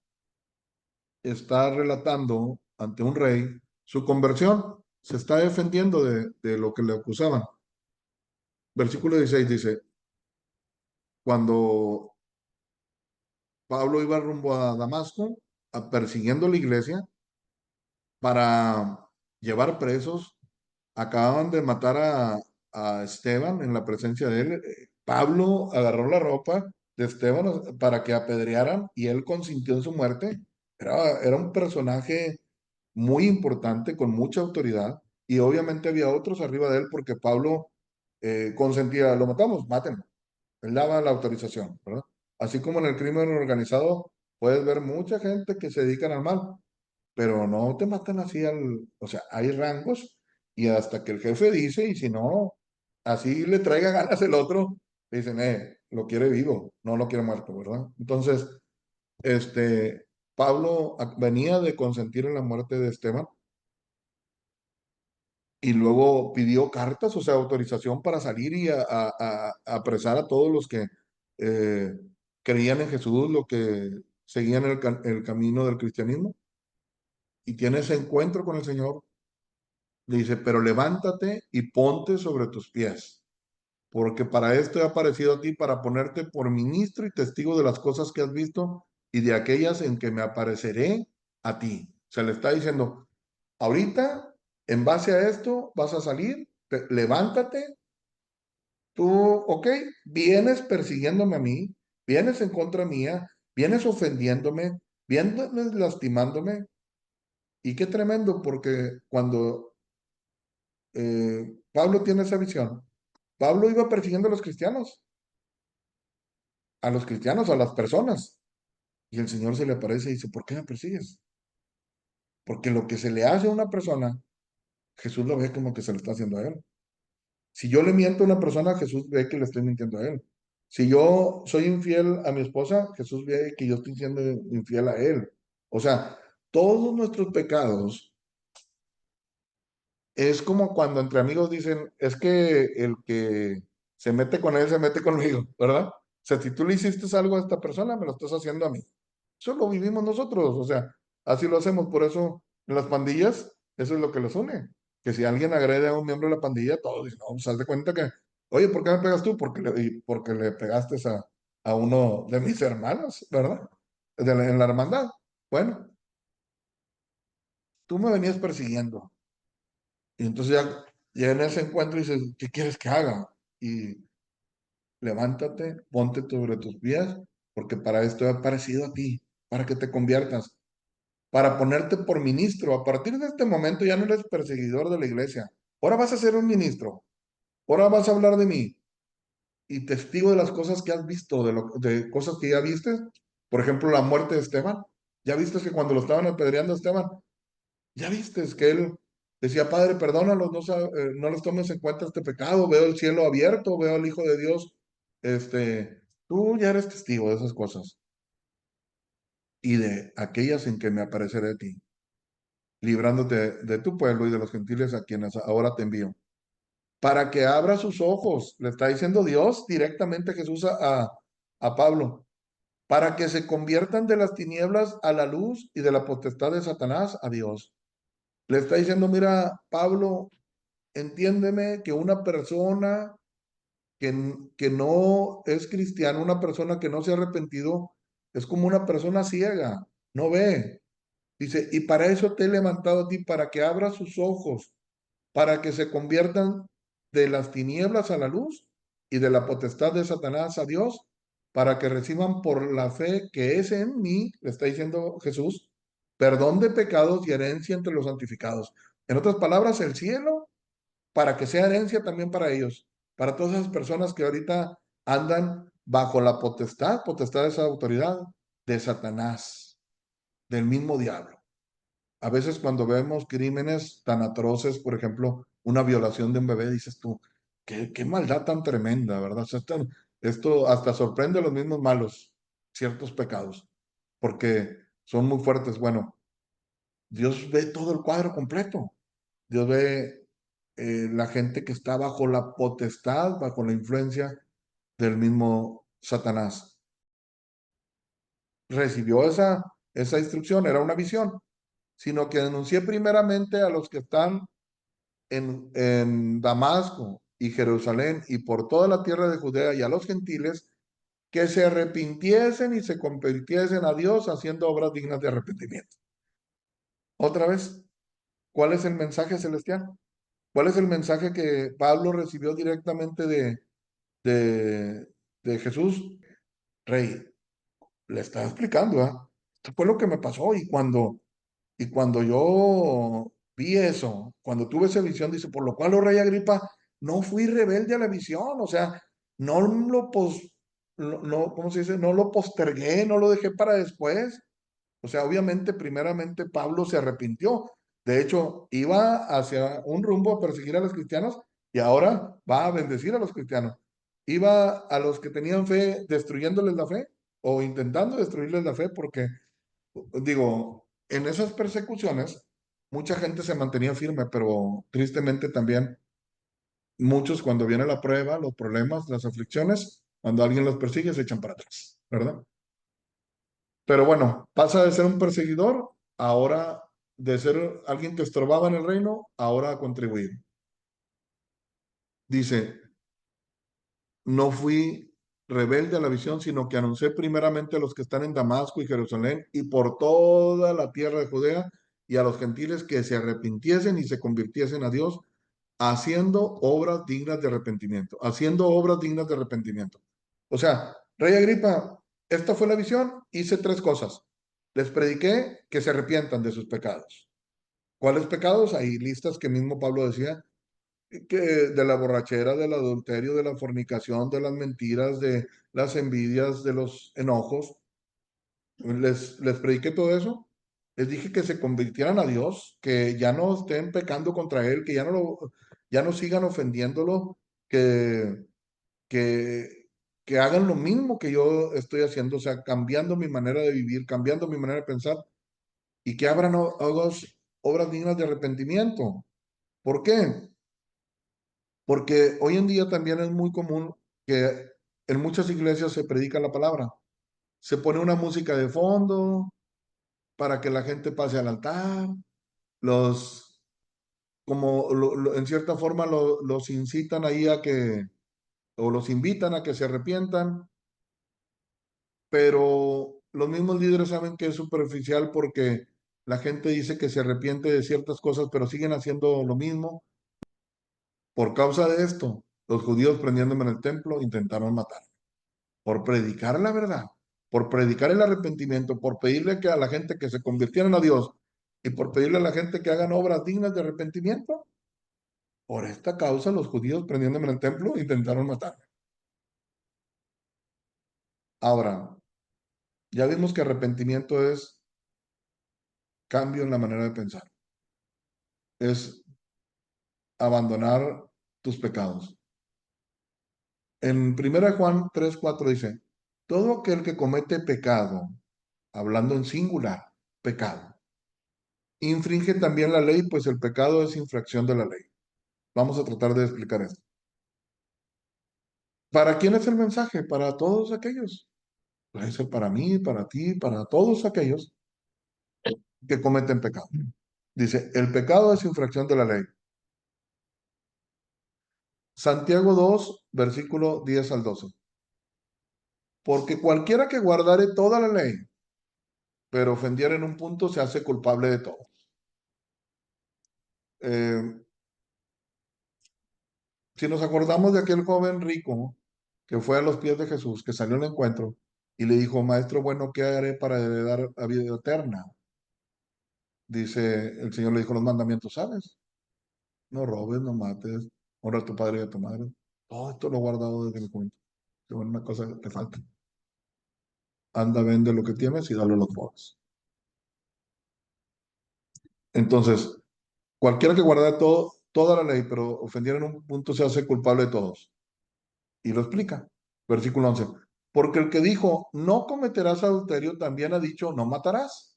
está relatando ante un rey su conversión. Se está defendiendo de lo que le acusaban. Versículo 16 dice, cuando Pablo iba rumbo a Damasco, persiguiendo la iglesia para llevar presos, acababan de matar a Esteban en la presencia de él. Pablo agarró la ropa de Esteban para que apedrearan y él consintió en su muerte. Era un personaje muy importante, con mucha autoridad, y obviamente había otros arriba de él porque Pablo consentía, lo matamos, mátenlo. Él daba la autorización, ¿verdad? Así como en el crimen organizado, puedes ver mucha gente que se dedican al mal, pero no te matan así o sea, hay rangos y hasta que el jefe dice, y si no, así le traiga ganas el otro, dicen, lo quiere vivo, no lo quiere muerto, ¿verdad? Entonces, Pablo venía de consentir en la muerte de Esteban y luego pidió cartas, o sea, autorización para salir y a apresar a todos los que eh, creían en Jesús, los que seguían el camino del cristianismo, y tiene ese encuentro con el Señor. Le dice, pero levántate y ponte sobre tus pies, porque para esto he aparecido a ti, para ponerte por ministro y testigo de las cosas que has visto y de aquellas en que me apareceré a ti. Se le está diciendo, ahorita, en base a esto, vas a salir, levántate, tú, ok, vienes persiguiéndome a mí, vienes en contra mía, vienes ofendiéndome, vienes lastimándome, y qué tremendo, porque cuando Pablo tiene esa visión, Pablo iba persiguiendo a los cristianos, a las personas. Y el Señor se le aparece y dice, ¿por qué me persigues? Porque lo que se le hace a una persona, Jesús lo ve como que se lo está haciendo a él. Si yo le miento a una persona, Jesús ve que le estoy mintiendo a él. Si yo soy infiel a mi esposa, Jesús ve que yo estoy siendo infiel a él. O sea, todos nuestros pecados es como cuando entre amigos dicen, es que el que se mete con él se mete conmigo, ¿verdad? O sea, si tú le hiciste algo a esta persona, me lo estás haciendo a mí. Eso lo vivimos nosotros, o sea, así lo hacemos. Por eso en las pandillas, eso es lo que los une. Que si alguien agrede a un miembro de la pandilla, todos dicen, no, pues haz de cuenta que, oye, ¿por qué me pegas tú? Porque le pegaste a uno de mis hermanos, ¿verdad? En la hermandad. Bueno, tú me venías persiguiendo. Y entonces ya en ese encuentro dices, ¿qué quieres que haga? Y levántate, ponte sobre tus pies, porque para esto he aparecido a ti, para que te conviertas, para ponerte por ministro. A partir de este momento ya no eres perseguidor de la iglesia. Ahora vas a ser un ministro. Ahora vas a hablar de mí y testigo de las cosas que has visto, de cosas que ya viste. Por ejemplo, la muerte de Esteban. Ya viste que cuando lo estaban apedreando a Esteban, ya viste que él decía, Padre, perdónalos, no, no los tomes en cuenta este pecado, veo el cielo abierto, veo al Hijo de Dios. Tú ya eres testigo de esas cosas y de aquellas en que me apareceré de ti, librándote de tu pueblo y de los gentiles a quienes ahora te envío, para que abra sus ojos, le está diciendo Dios directamente Jesús a Pablo, para que se conviertan de las tinieblas a la luz y de la potestad de Satanás a Dios. Le está diciendo, mira, Pablo, entiéndeme que una persona que no es cristiana, una persona que no se ha arrepentido, es como una persona ciega, no ve. Dice, y para eso te he levantado a ti, para que abras sus ojos, para que se conviertan de las tinieblas a la luz y de la potestad de Satanás a Dios, para que reciban por la fe que es en mí, le está diciendo Jesús, perdón de pecados y herencia entre los santificados. En otras palabras, el cielo para que sea herencia también para ellos, para todas esas personas que ahorita andan bajo la potestad de esa autoridad de Satanás, del mismo diablo. A veces cuando vemos crímenes tan atroces, por ejemplo, una violación de un bebé, dices tú, qué maldad tan tremenda, ¿verdad? O sea, esto hasta sorprende a los mismos malos, ciertos pecados, porque son muy fuertes. Bueno, Dios ve todo el cuadro completo. Dios ve la gente que está bajo la potestad, bajo la influencia del mismo Satanás. Recibió esa instrucción, era una visión, sino que denuncié primeramente a los que están en Damasco y Jerusalén y por toda la tierra de Judea y a los gentiles que se arrepintiesen y se convirtiesen a Dios haciendo obras dignas de arrepentimiento. Otra vez, ¿cuál es el mensaje celestial? ¿Cuál es el mensaje que Pablo recibió directamente de, de Jesús? Rey, le estaba explicando, ¿eh? Esto fue lo que me pasó y cuando yo vi eso, cuando tuve esa visión, dice, por lo cual, oh rey Agripa, no fui rebelde a la visión, o sea, no lo no, ¿cómo se dice? No lo postergué, no lo dejé para después. O sea, obviamente, primeramente Pablo se arrepintió. De hecho, iba hacia un rumbo a perseguir a los cristianos y ahora va a bendecir a los cristianos. Iba a los que tenían fe destruyéndoles la fe o intentando destruirles la fe porque, digo, en esas persecuciones mucha gente se mantenía firme, pero tristemente también muchos cuando viene la prueba, los problemas, las aflicciones, cuando alguien los persigue se echan para atrás, ¿verdad? Pero bueno, pasa de ser un perseguidor, ahora de ser alguien que estorbaba en el reino, ahora a contribuir. Dice, no fui rebelde a la visión, sino que anuncié primeramente a los que están en Damasco y Jerusalén y por toda la tierra de Judea y a los gentiles que se arrepintiesen y se convirtiesen a Dios, haciendo obras dignas de arrepentimiento, haciendo obras dignas de arrepentimiento. O sea, Rey Agripa, esta fue la visión, hice tres cosas. Les prediqué que se arrepientan de sus pecados. ¿Cuáles pecados? Hay listas que mismo Pablo decía, que de la borrachera, del adulterio, de la fornicación, de las mentiras, de las envidias, de los enojos. Les prediqué todo eso. Les dije que se convirtieran a Dios, que ya no estén pecando contra Él, que ya no sigan ofendiéndolo, que, que, que hagan lo mismo que yo estoy haciendo, o sea, cambiando mi manera de vivir, cambiando mi manera de pensar y que abran obras dignas de arrepentimiento. ¿Por qué? Porque hoy en día también es muy común que en muchas iglesias se predica la palabra. Se pone una música de fondo para que la gente pase al altar. Los, como en cierta forma los incitan ahí a que, o los invitan a que se arrepientan, pero los mismos líderes saben que es superficial porque la gente dice que se arrepiente de ciertas cosas, pero siguen haciendo lo mismo. Por causa de esto, los judíos prendiéndome en el templo intentaron matar. Por predicar la verdad, por predicar el arrepentimiento, por pedirle que a la gente que se convirtieran a Dios y por pedirle a la gente que hagan obras dignas de arrepentimiento. Por esta causa, los judíos prendiéndome en el templo intentaron matarme. Ahora, ya vimos que arrepentimiento es cambio en la manera de pensar, es abandonar tus pecados. En 1 Juan 3:4 dice, todo aquel que comete pecado, hablando en singular, pecado, infringe también la ley, pues el pecado es infracción de la ley. Vamos a tratar de explicar esto. ¿Para quién es el mensaje? Para todos aquellos. Puede ser para mí, para ti, para todos aquellos que cometen pecado. Dice, el pecado es infracción de la ley. Santiago 2, versículo 10 al 12. Porque cualquiera que guardare toda la ley, pero ofendiera en un punto, se hace culpable de todo. Eh, si nos acordamos de aquel joven rico que fue a los pies de Jesús, que salió al encuentro y le dijo, maestro, bueno, ¿qué haré para heredar la vida eterna? Dice, el Señor le dijo los mandamientos, ¿sabes? No robes, no mates, honra a tu padre y a tu madre. Todo esto lo he guardado desde mi juventud. Qué buena cosa te falta. Anda, vende lo que tienes y dale a los pobres. Entonces, cualquiera que guardara toda la ley, pero ofendiera en un punto, se hace culpable de todos. Y lo explica. Versículo 11. Porque el que dijo, no cometerás adulterio, también ha dicho, no matarás.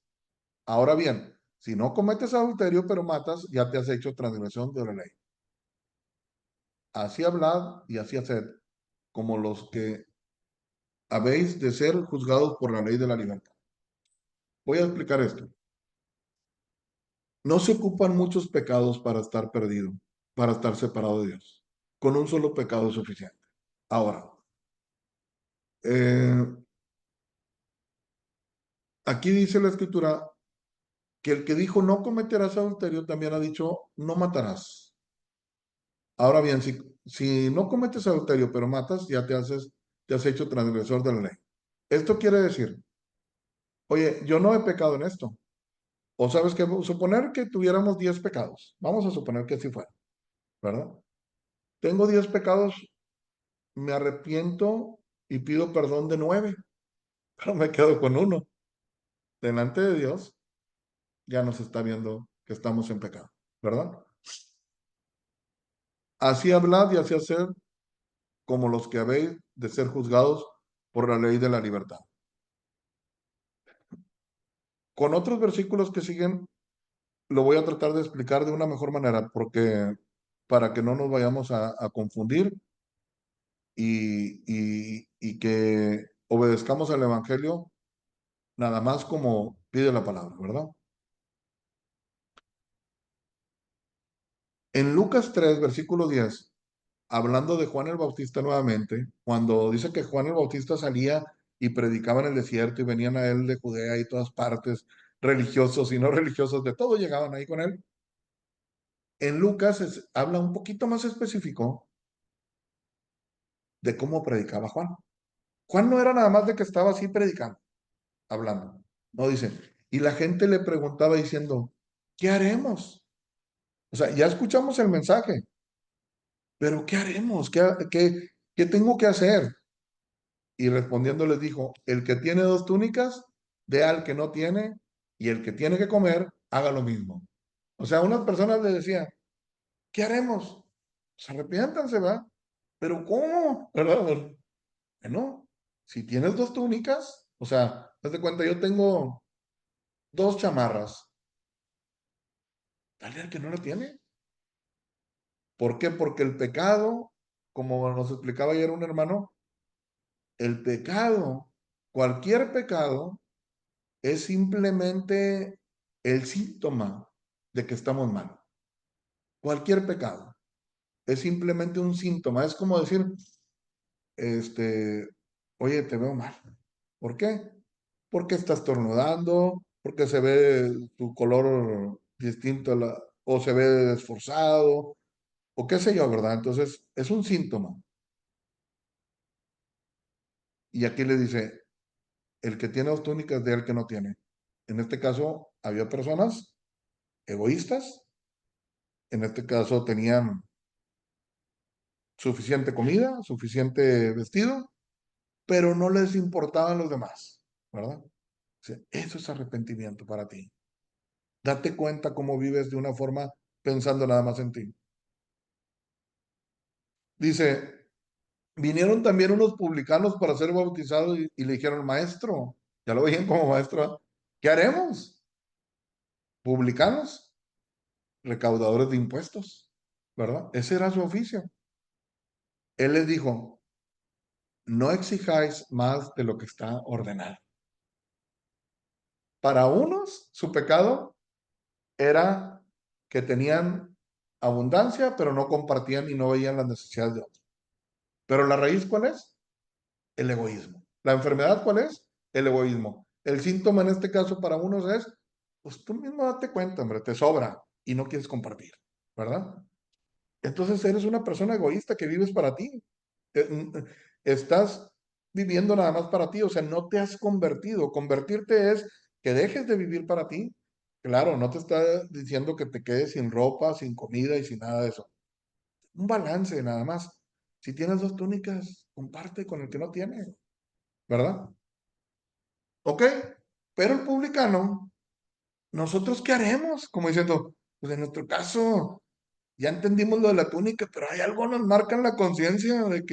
Ahora bien, si no cometes adulterio, pero matas, ya te has hecho transgresión de la ley. así hablad y así haced, como los que habéis de ser juzgados por la ley de la libertad. Voy a explicar esto. No se ocupan muchos pecados para estar perdido, para estar separado de Dios. Con un solo pecado es suficiente. Ahora, eh, aquí dice la escritura que el que dijo no cometerás adulterio también ha dicho no matarás. Ahora bien, si no cometes adulterio pero matas, ya te has hecho transgresor de la ley. Esto quiere decir, oye, yo no he pecado en esto. O sabes que suponer que tuviéramos 10 pecados. Vamos a suponer que así fuera, ¿verdad? Tengo 10 pecados, me arrepiento y pido perdón de 9, pero me quedo con uno. Delante de Dios ya nos está viendo que estamos en pecado, ¿verdad? Así hablad y así hacer como los que habéis de ser juzgados por la ley de la libertad. Con otros versículos que siguen, lo voy a tratar de explicar de una mejor manera, porque para que no nos vayamos a confundir y que obedezcamos al Evangelio nada más como pide la palabra, ¿verdad? En Lucas 3 versículo 10, hablando de Juan el Bautista nuevamente, cuando dice que Juan el Bautista salía y predicaba en el desierto y venían a él de Judea y todas partes, religiosos y no religiosos, de todo llegaban ahí con él. En Lucas habla un poquito más específico de cómo predicaba Juan. Juan no era nada más de que estaba así predicando, hablando. No dice, y la gente le preguntaba diciendo, ¿qué haremos? O sea, ya escuchamos el mensaje, pero ¿qué haremos? ¿Qué tengo que hacer? Y respondiendo les dijo, el que tiene 2 túnicas, dé al que no tiene, y el que tiene que comer, haga lo mismo. O sea, unas personas le decían, ¿qué haremos? Pues arrepiéntanse, ¿verdad? Pero ¿cómo? ¿Verdad? Bueno, si tienes 2 túnicas, o sea, haz de cuenta, yo tengo 2 chamarras, dale al que no la tiene. ¿Por qué? Porque el pecado, como nos explicaba ayer un hermano, el pecado, cualquier pecado, es simplemente el síntoma de que estamos mal. Cualquier pecado es simplemente un síntoma. Es como decir, oye, te veo mal. ¿Por qué? Porque estás tornudando, porque se ve tu color distinto o se ve esforzado, o qué sé yo, ¿verdad? Entonces, es un síntoma. Y aquí le dice, el que tiene 2 túnicas de el que no tiene. En este caso, había personas egoístas, en este caso tenían suficiente comida, suficiente vestido, pero no les importaban los demás, ¿verdad? O sea, eso es arrepentimiento para ti. Date cuenta cómo vives de una forma pensando nada más en ti. Dice, vinieron también unos publicanos para ser bautizados y le dijeron, maestro, ya lo veían como maestro, ¿eh? ¿Qué haremos? Publicanos, recaudadores de impuestos, ¿verdad? Ese era su oficio. Él les dijo, no exijáis más de lo que está ordenado. Para unos, su pecado era que tenían abundancia, pero no compartían y no veían las necesidades de otros. Pero la raíz, ¿cuál es? El egoísmo. La enfermedad, ¿cuál es? El egoísmo. El síntoma en este caso para unos es, pues tú mismo date cuenta, hombre, te sobra y no quieres compartir, ¿verdad? Entonces eres una persona egoísta que vives para ti. Estás viviendo nada más para ti, o sea, no te has convertido. Convertirte es que dejes de vivir para ti. Claro, no te está diciendo que te quedes sin ropa, sin comida y sin nada de eso. Un balance nada más. Si tienes 2 túnicas, comparte con el que no tiene, ¿verdad? ¿Ok? Pero el publicano, ¿nosotros qué haremos? Como diciendo, pues en nuestro caso, ya entendimos lo de la túnica, pero hay algo nos marca en la conciencia de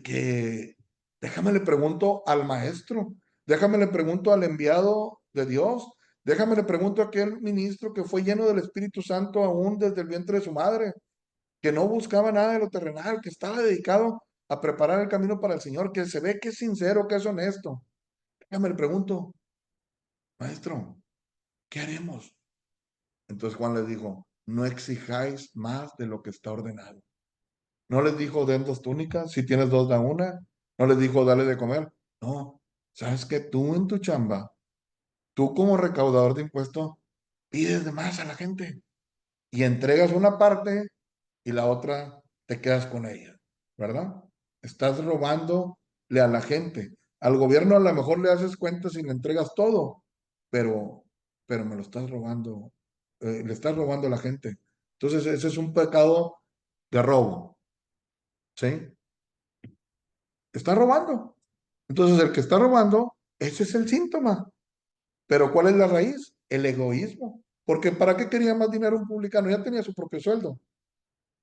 que, déjame le pregunto al maestro, déjame le pregunto al enviado de Dios, déjame le pregunto a aquel ministro que fue lleno del Espíritu Santo aún desde el vientre de su madre. que no buscaba nada de lo terrenal, que estaba dedicado a preparar el camino para el Señor, que se ve que es sincero, que es honesto. Ya me le pregunto, maestro, ¿qué haremos? Entonces Juan les dijo, no exijáis más de lo que está ordenado. No les dijo, den 2 túnicas, si tienes dos, da una. No les dijo, dale de comer. No, sabes que tú en tu chamba, tú como recaudador de impuestos, pides de más a la gente y entregas una parte y la otra te quedas con ella, ¿verdad? Estás robándole a la gente. Al gobierno a lo mejor le haces cuentas y le entregas todo, pero, pero me lo estás robando, le estás robando a la gente. Entonces, ese es un pecado de robo, ¿sí? Está robando. Entonces, el que está robando, ese es el síntoma. Pero ¿cuál es la raíz? El egoísmo. Porque ¿para qué quería más dinero un publicano? Ya tenía su propio sueldo.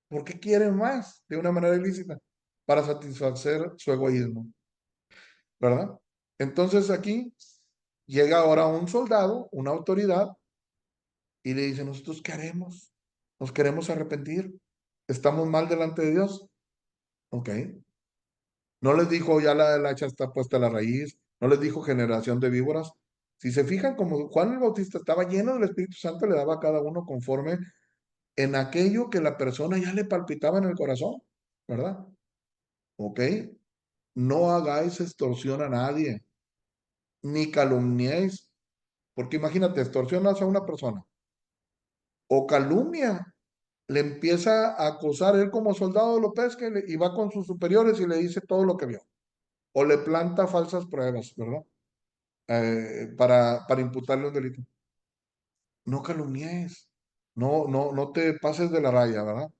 ¿Por qué quiere más de una manera ilícita? Para satisfacer su egoísmo, ¿verdad? Entonces aquí llega ahora un soldado, una autoridad, y le dice, ¿nosotros qué haremos? ¿Nos queremos arrepentir? ¿Estamos mal delante de Dios? Ok. No les dijo, ya la hacha está puesta a la raíz, no les dijo generación de víboras. Si se fijan, como Juan el Bautista estaba lleno del Espíritu Santo, le daba a cada uno conforme en aquello que la persona ya le palpitaba en el corazón, ¿verdad? ¿Ok? No hagáis extorsión a nadie, ni calumniéis, porque imagínate, extorsionas a una persona o calumnia, le empieza a acosar él como soldado, lo pesca y va con sus superiores y le dice todo lo que vio, o le planta falsas pruebas, ¿verdad? Para imputarle un delito. No calumnies, no te pases de la raya, ¿verdad?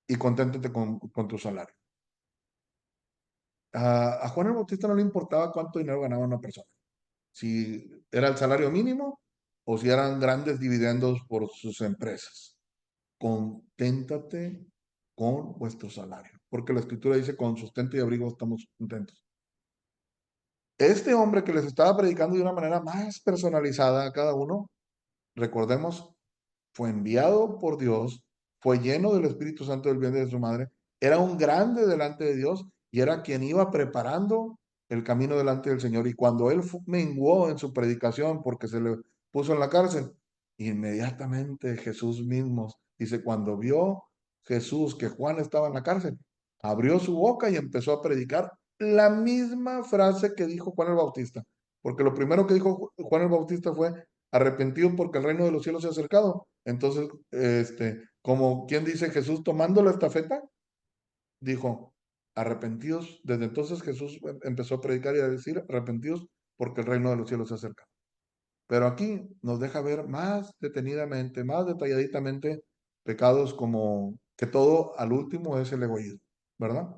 Y conténtate con tu salario. A Juan el Bautista no le importaba cuánto dinero ganaba una persona, si era el salario mínimo o si eran grandes dividendos por sus empresas. Conténtate con vuestro salario, porque la escritura dice, con sustento y abrigo estamos contentos. Este hombre que les estaba predicando de una manera más personalizada a cada uno, recordemos, fue enviado por Dios, fue lleno del Espíritu Santo del vientre de su madre, era un grande delante de Dios y era quien iba preparando el camino delante del Señor. Y cuando él menguó en su predicación porque se le puso en la cárcel, inmediatamente Jesús mismo, dice, cuando vio Jesús que Juan estaba en la cárcel, abrió su boca y empezó a predicar la misma frase que dijo Juan el Bautista. Porque lo primero que dijo Juan el Bautista fue, arrepentido porque el reino de los cielos se ha acercado. Entonces, como quien dice Jesús tomando la estafeta, dijo, arrepentidos. Desde entonces Jesús empezó a predicar y a decir, arrepentidos porque el reino de los cielos se acerca. Pero aquí nos deja ver más detenidamente, más detalladitamente pecados como que todo al último es el egoísmo, ¿verdad?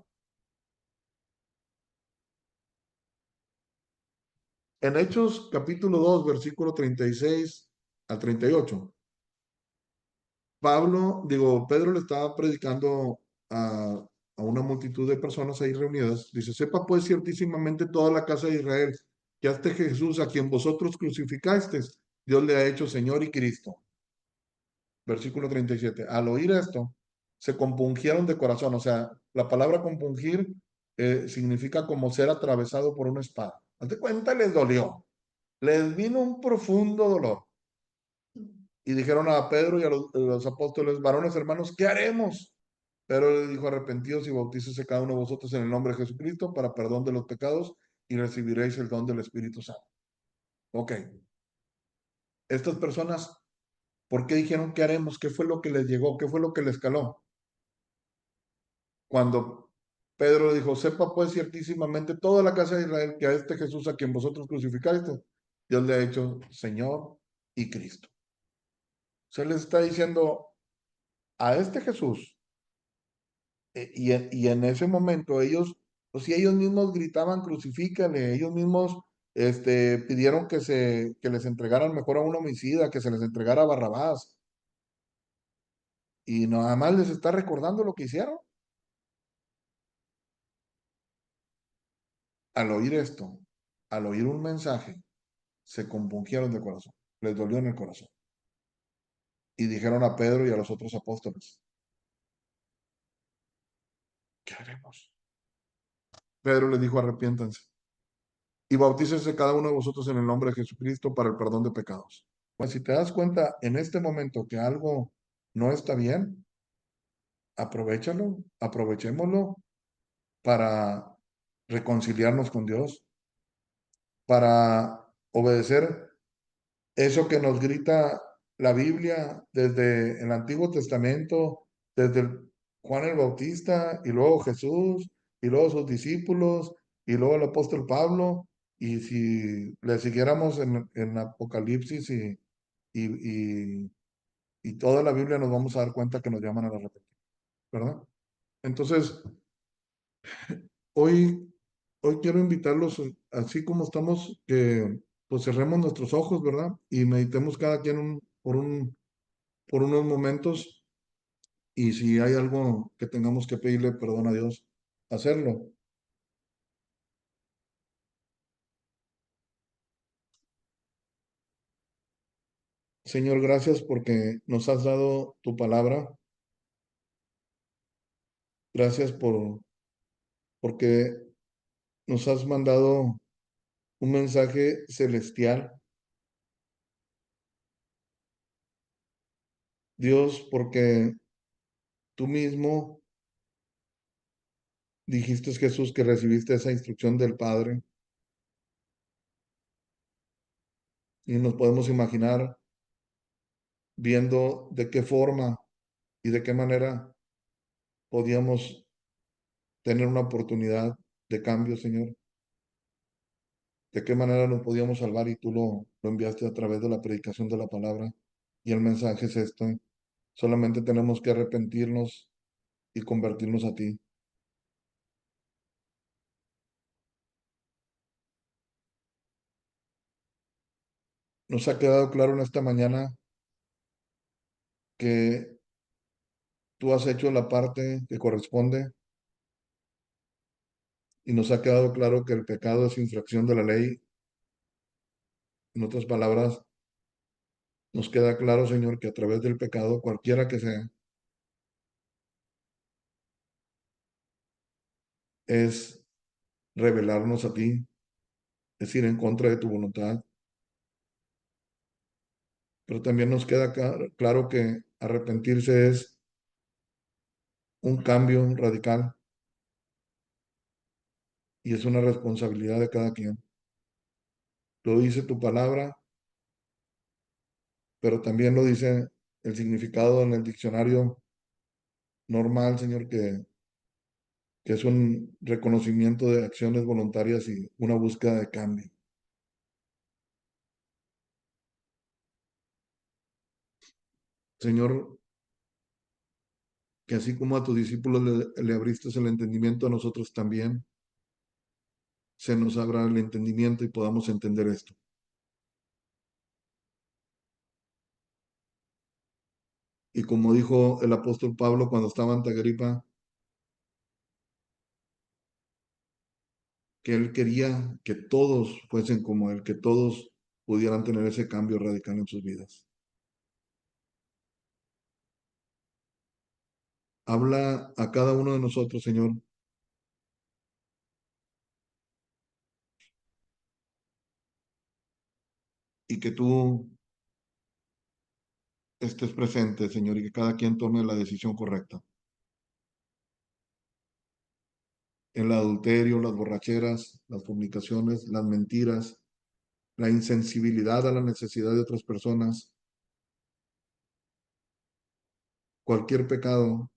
En Hechos capítulo 2 versículo 36 al 38, Pedro le estaba predicando a una multitud de personas ahí reunidas. Dice, sepa pues ciertísimamente toda la casa de Israel que a este Jesús a quien vosotros crucificasteis, Dios le ha hecho Señor y Cristo. Versículo 37. Al oír esto, se compungieron de corazón. O sea, la palabra compungir significa como ser atravesado por una espada. Hazte cuenta, les dolió. Les vino un profundo dolor. Y dijeron a Pedro y a los apóstoles, varones hermanos, ¿qué haremos? Pero le dijo, arrepentidos y bautícese cada uno de vosotros en el nombre de Jesucristo para perdón de los pecados y recibiréis el don del Espíritu Santo. Ok, estas personas, ¿por qué dijeron qué haremos? ¿Qué fue lo que les llegó? ¿Qué fue lo que les caló? Cuando Pedro le dijo, sepa pues ciertísimamente toda la casa de Israel que a este Jesús a quien vosotros crucificaste, Dios le ha hecho Señor y Cristo. Se les está diciendo a este Jesús, y en ese momento ellos, pues si ellos mismos gritaban, crucifícale, ellos mismos pidieron que les entregaran mejor a un homicida, que se les entregara a Barrabás, y nada más les está recordando lo que hicieron. Al oír esto, al oír un mensaje, se compungieron de corazón, les dolió en el corazón, y dijeron a Pedro y a los otros apóstoles, ¿Qué haremos? Pedro le dijo, arrepiéntanse y bautícense cada uno de vosotros en el nombre de Jesucristo para el perdón de pecados. Pues si te das cuenta en este momento que algo no está bien, aprovéchalo, aprovechémoslo para reconciliarnos con Dios, para obedecer eso que nos grita la Biblia desde el Antiguo Testamento, desde Juan el Bautista y luego Jesús y luego sus discípulos y luego el apóstol Pablo. Y si le siguiéramos en Apocalipsis y, y toda la Biblia, nos vamos a dar cuenta que nos llaman a la arrepentimiento, ¿verdad? Entonces, hoy, hoy quiero invitarlos, así como estamos, que pues cerremos nuestros ojos, ¿verdad? Y meditemos cada quien por unos momentos, y si hay algo que tengamos que pedirle perdón a Dios, hacerlo. Señor, gracias porque nos has dado tu palabra. Gracias porque nos has mandado un mensaje celestial. Dios, porque tú mismo dijiste, Jesús, que recibiste esa instrucción del Padre, y nos podemos imaginar viendo de qué forma y de qué manera podíamos tener una oportunidad de cambio, Señor. De qué manera nos podíamos salvar, y tú lo enviaste a través de la predicación de la palabra. Y el mensaje es este: solamente tenemos que arrepentirnos y convertirnos a ti. Nos ha quedado claro en esta mañana que tú has hecho la parte que corresponde, y nos ha quedado claro que el pecado es infracción de la ley. En otras palabras, nos queda claro, Señor, que a través del pecado, cualquiera que sea, es rebelarnos a ti, es ir en contra de tu voluntad. Pero también nos queda claro que arrepentirse es un cambio radical, y es una responsabilidad de cada quien. Lo dice tu palabra, pero también lo dice el significado en el diccionario normal, Señor, que es un reconocimiento de acciones voluntarias y una búsqueda de cambio. Señor, que así como a tus discípulos le abriste el entendimiento, a nosotros también se nos abra el entendimiento y podamos entender esto. Y como dijo el apóstol Pablo cuando estaba ante Agripa, que él quería que todos fuesen como él, que todos pudieran tener ese cambio radical en sus vidas. Habla a cada uno de nosotros, Señor, y que tú estés presente, Señor, y que cada quien tome la decisión correcta. El adulterio, las borracheras, las fornicaciones, las mentiras, la insensibilidad a la necesidad de otras personas, cualquier pecado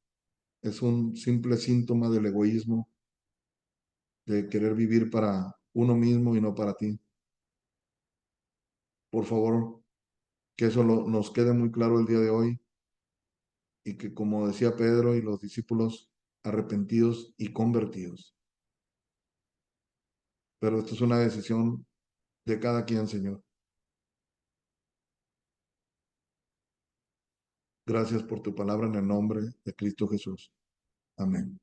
es un simple síntoma del egoísmo, de querer vivir para uno mismo y no para ti. Por favor, que eso nos quede muy claro el día de hoy, y que, como decía Pedro y los discípulos, arrepentidos y convertidos. Pero esto es una decisión de cada quien, Señor. Gracias por tu palabra, en el nombre de Cristo Jesús. Amén.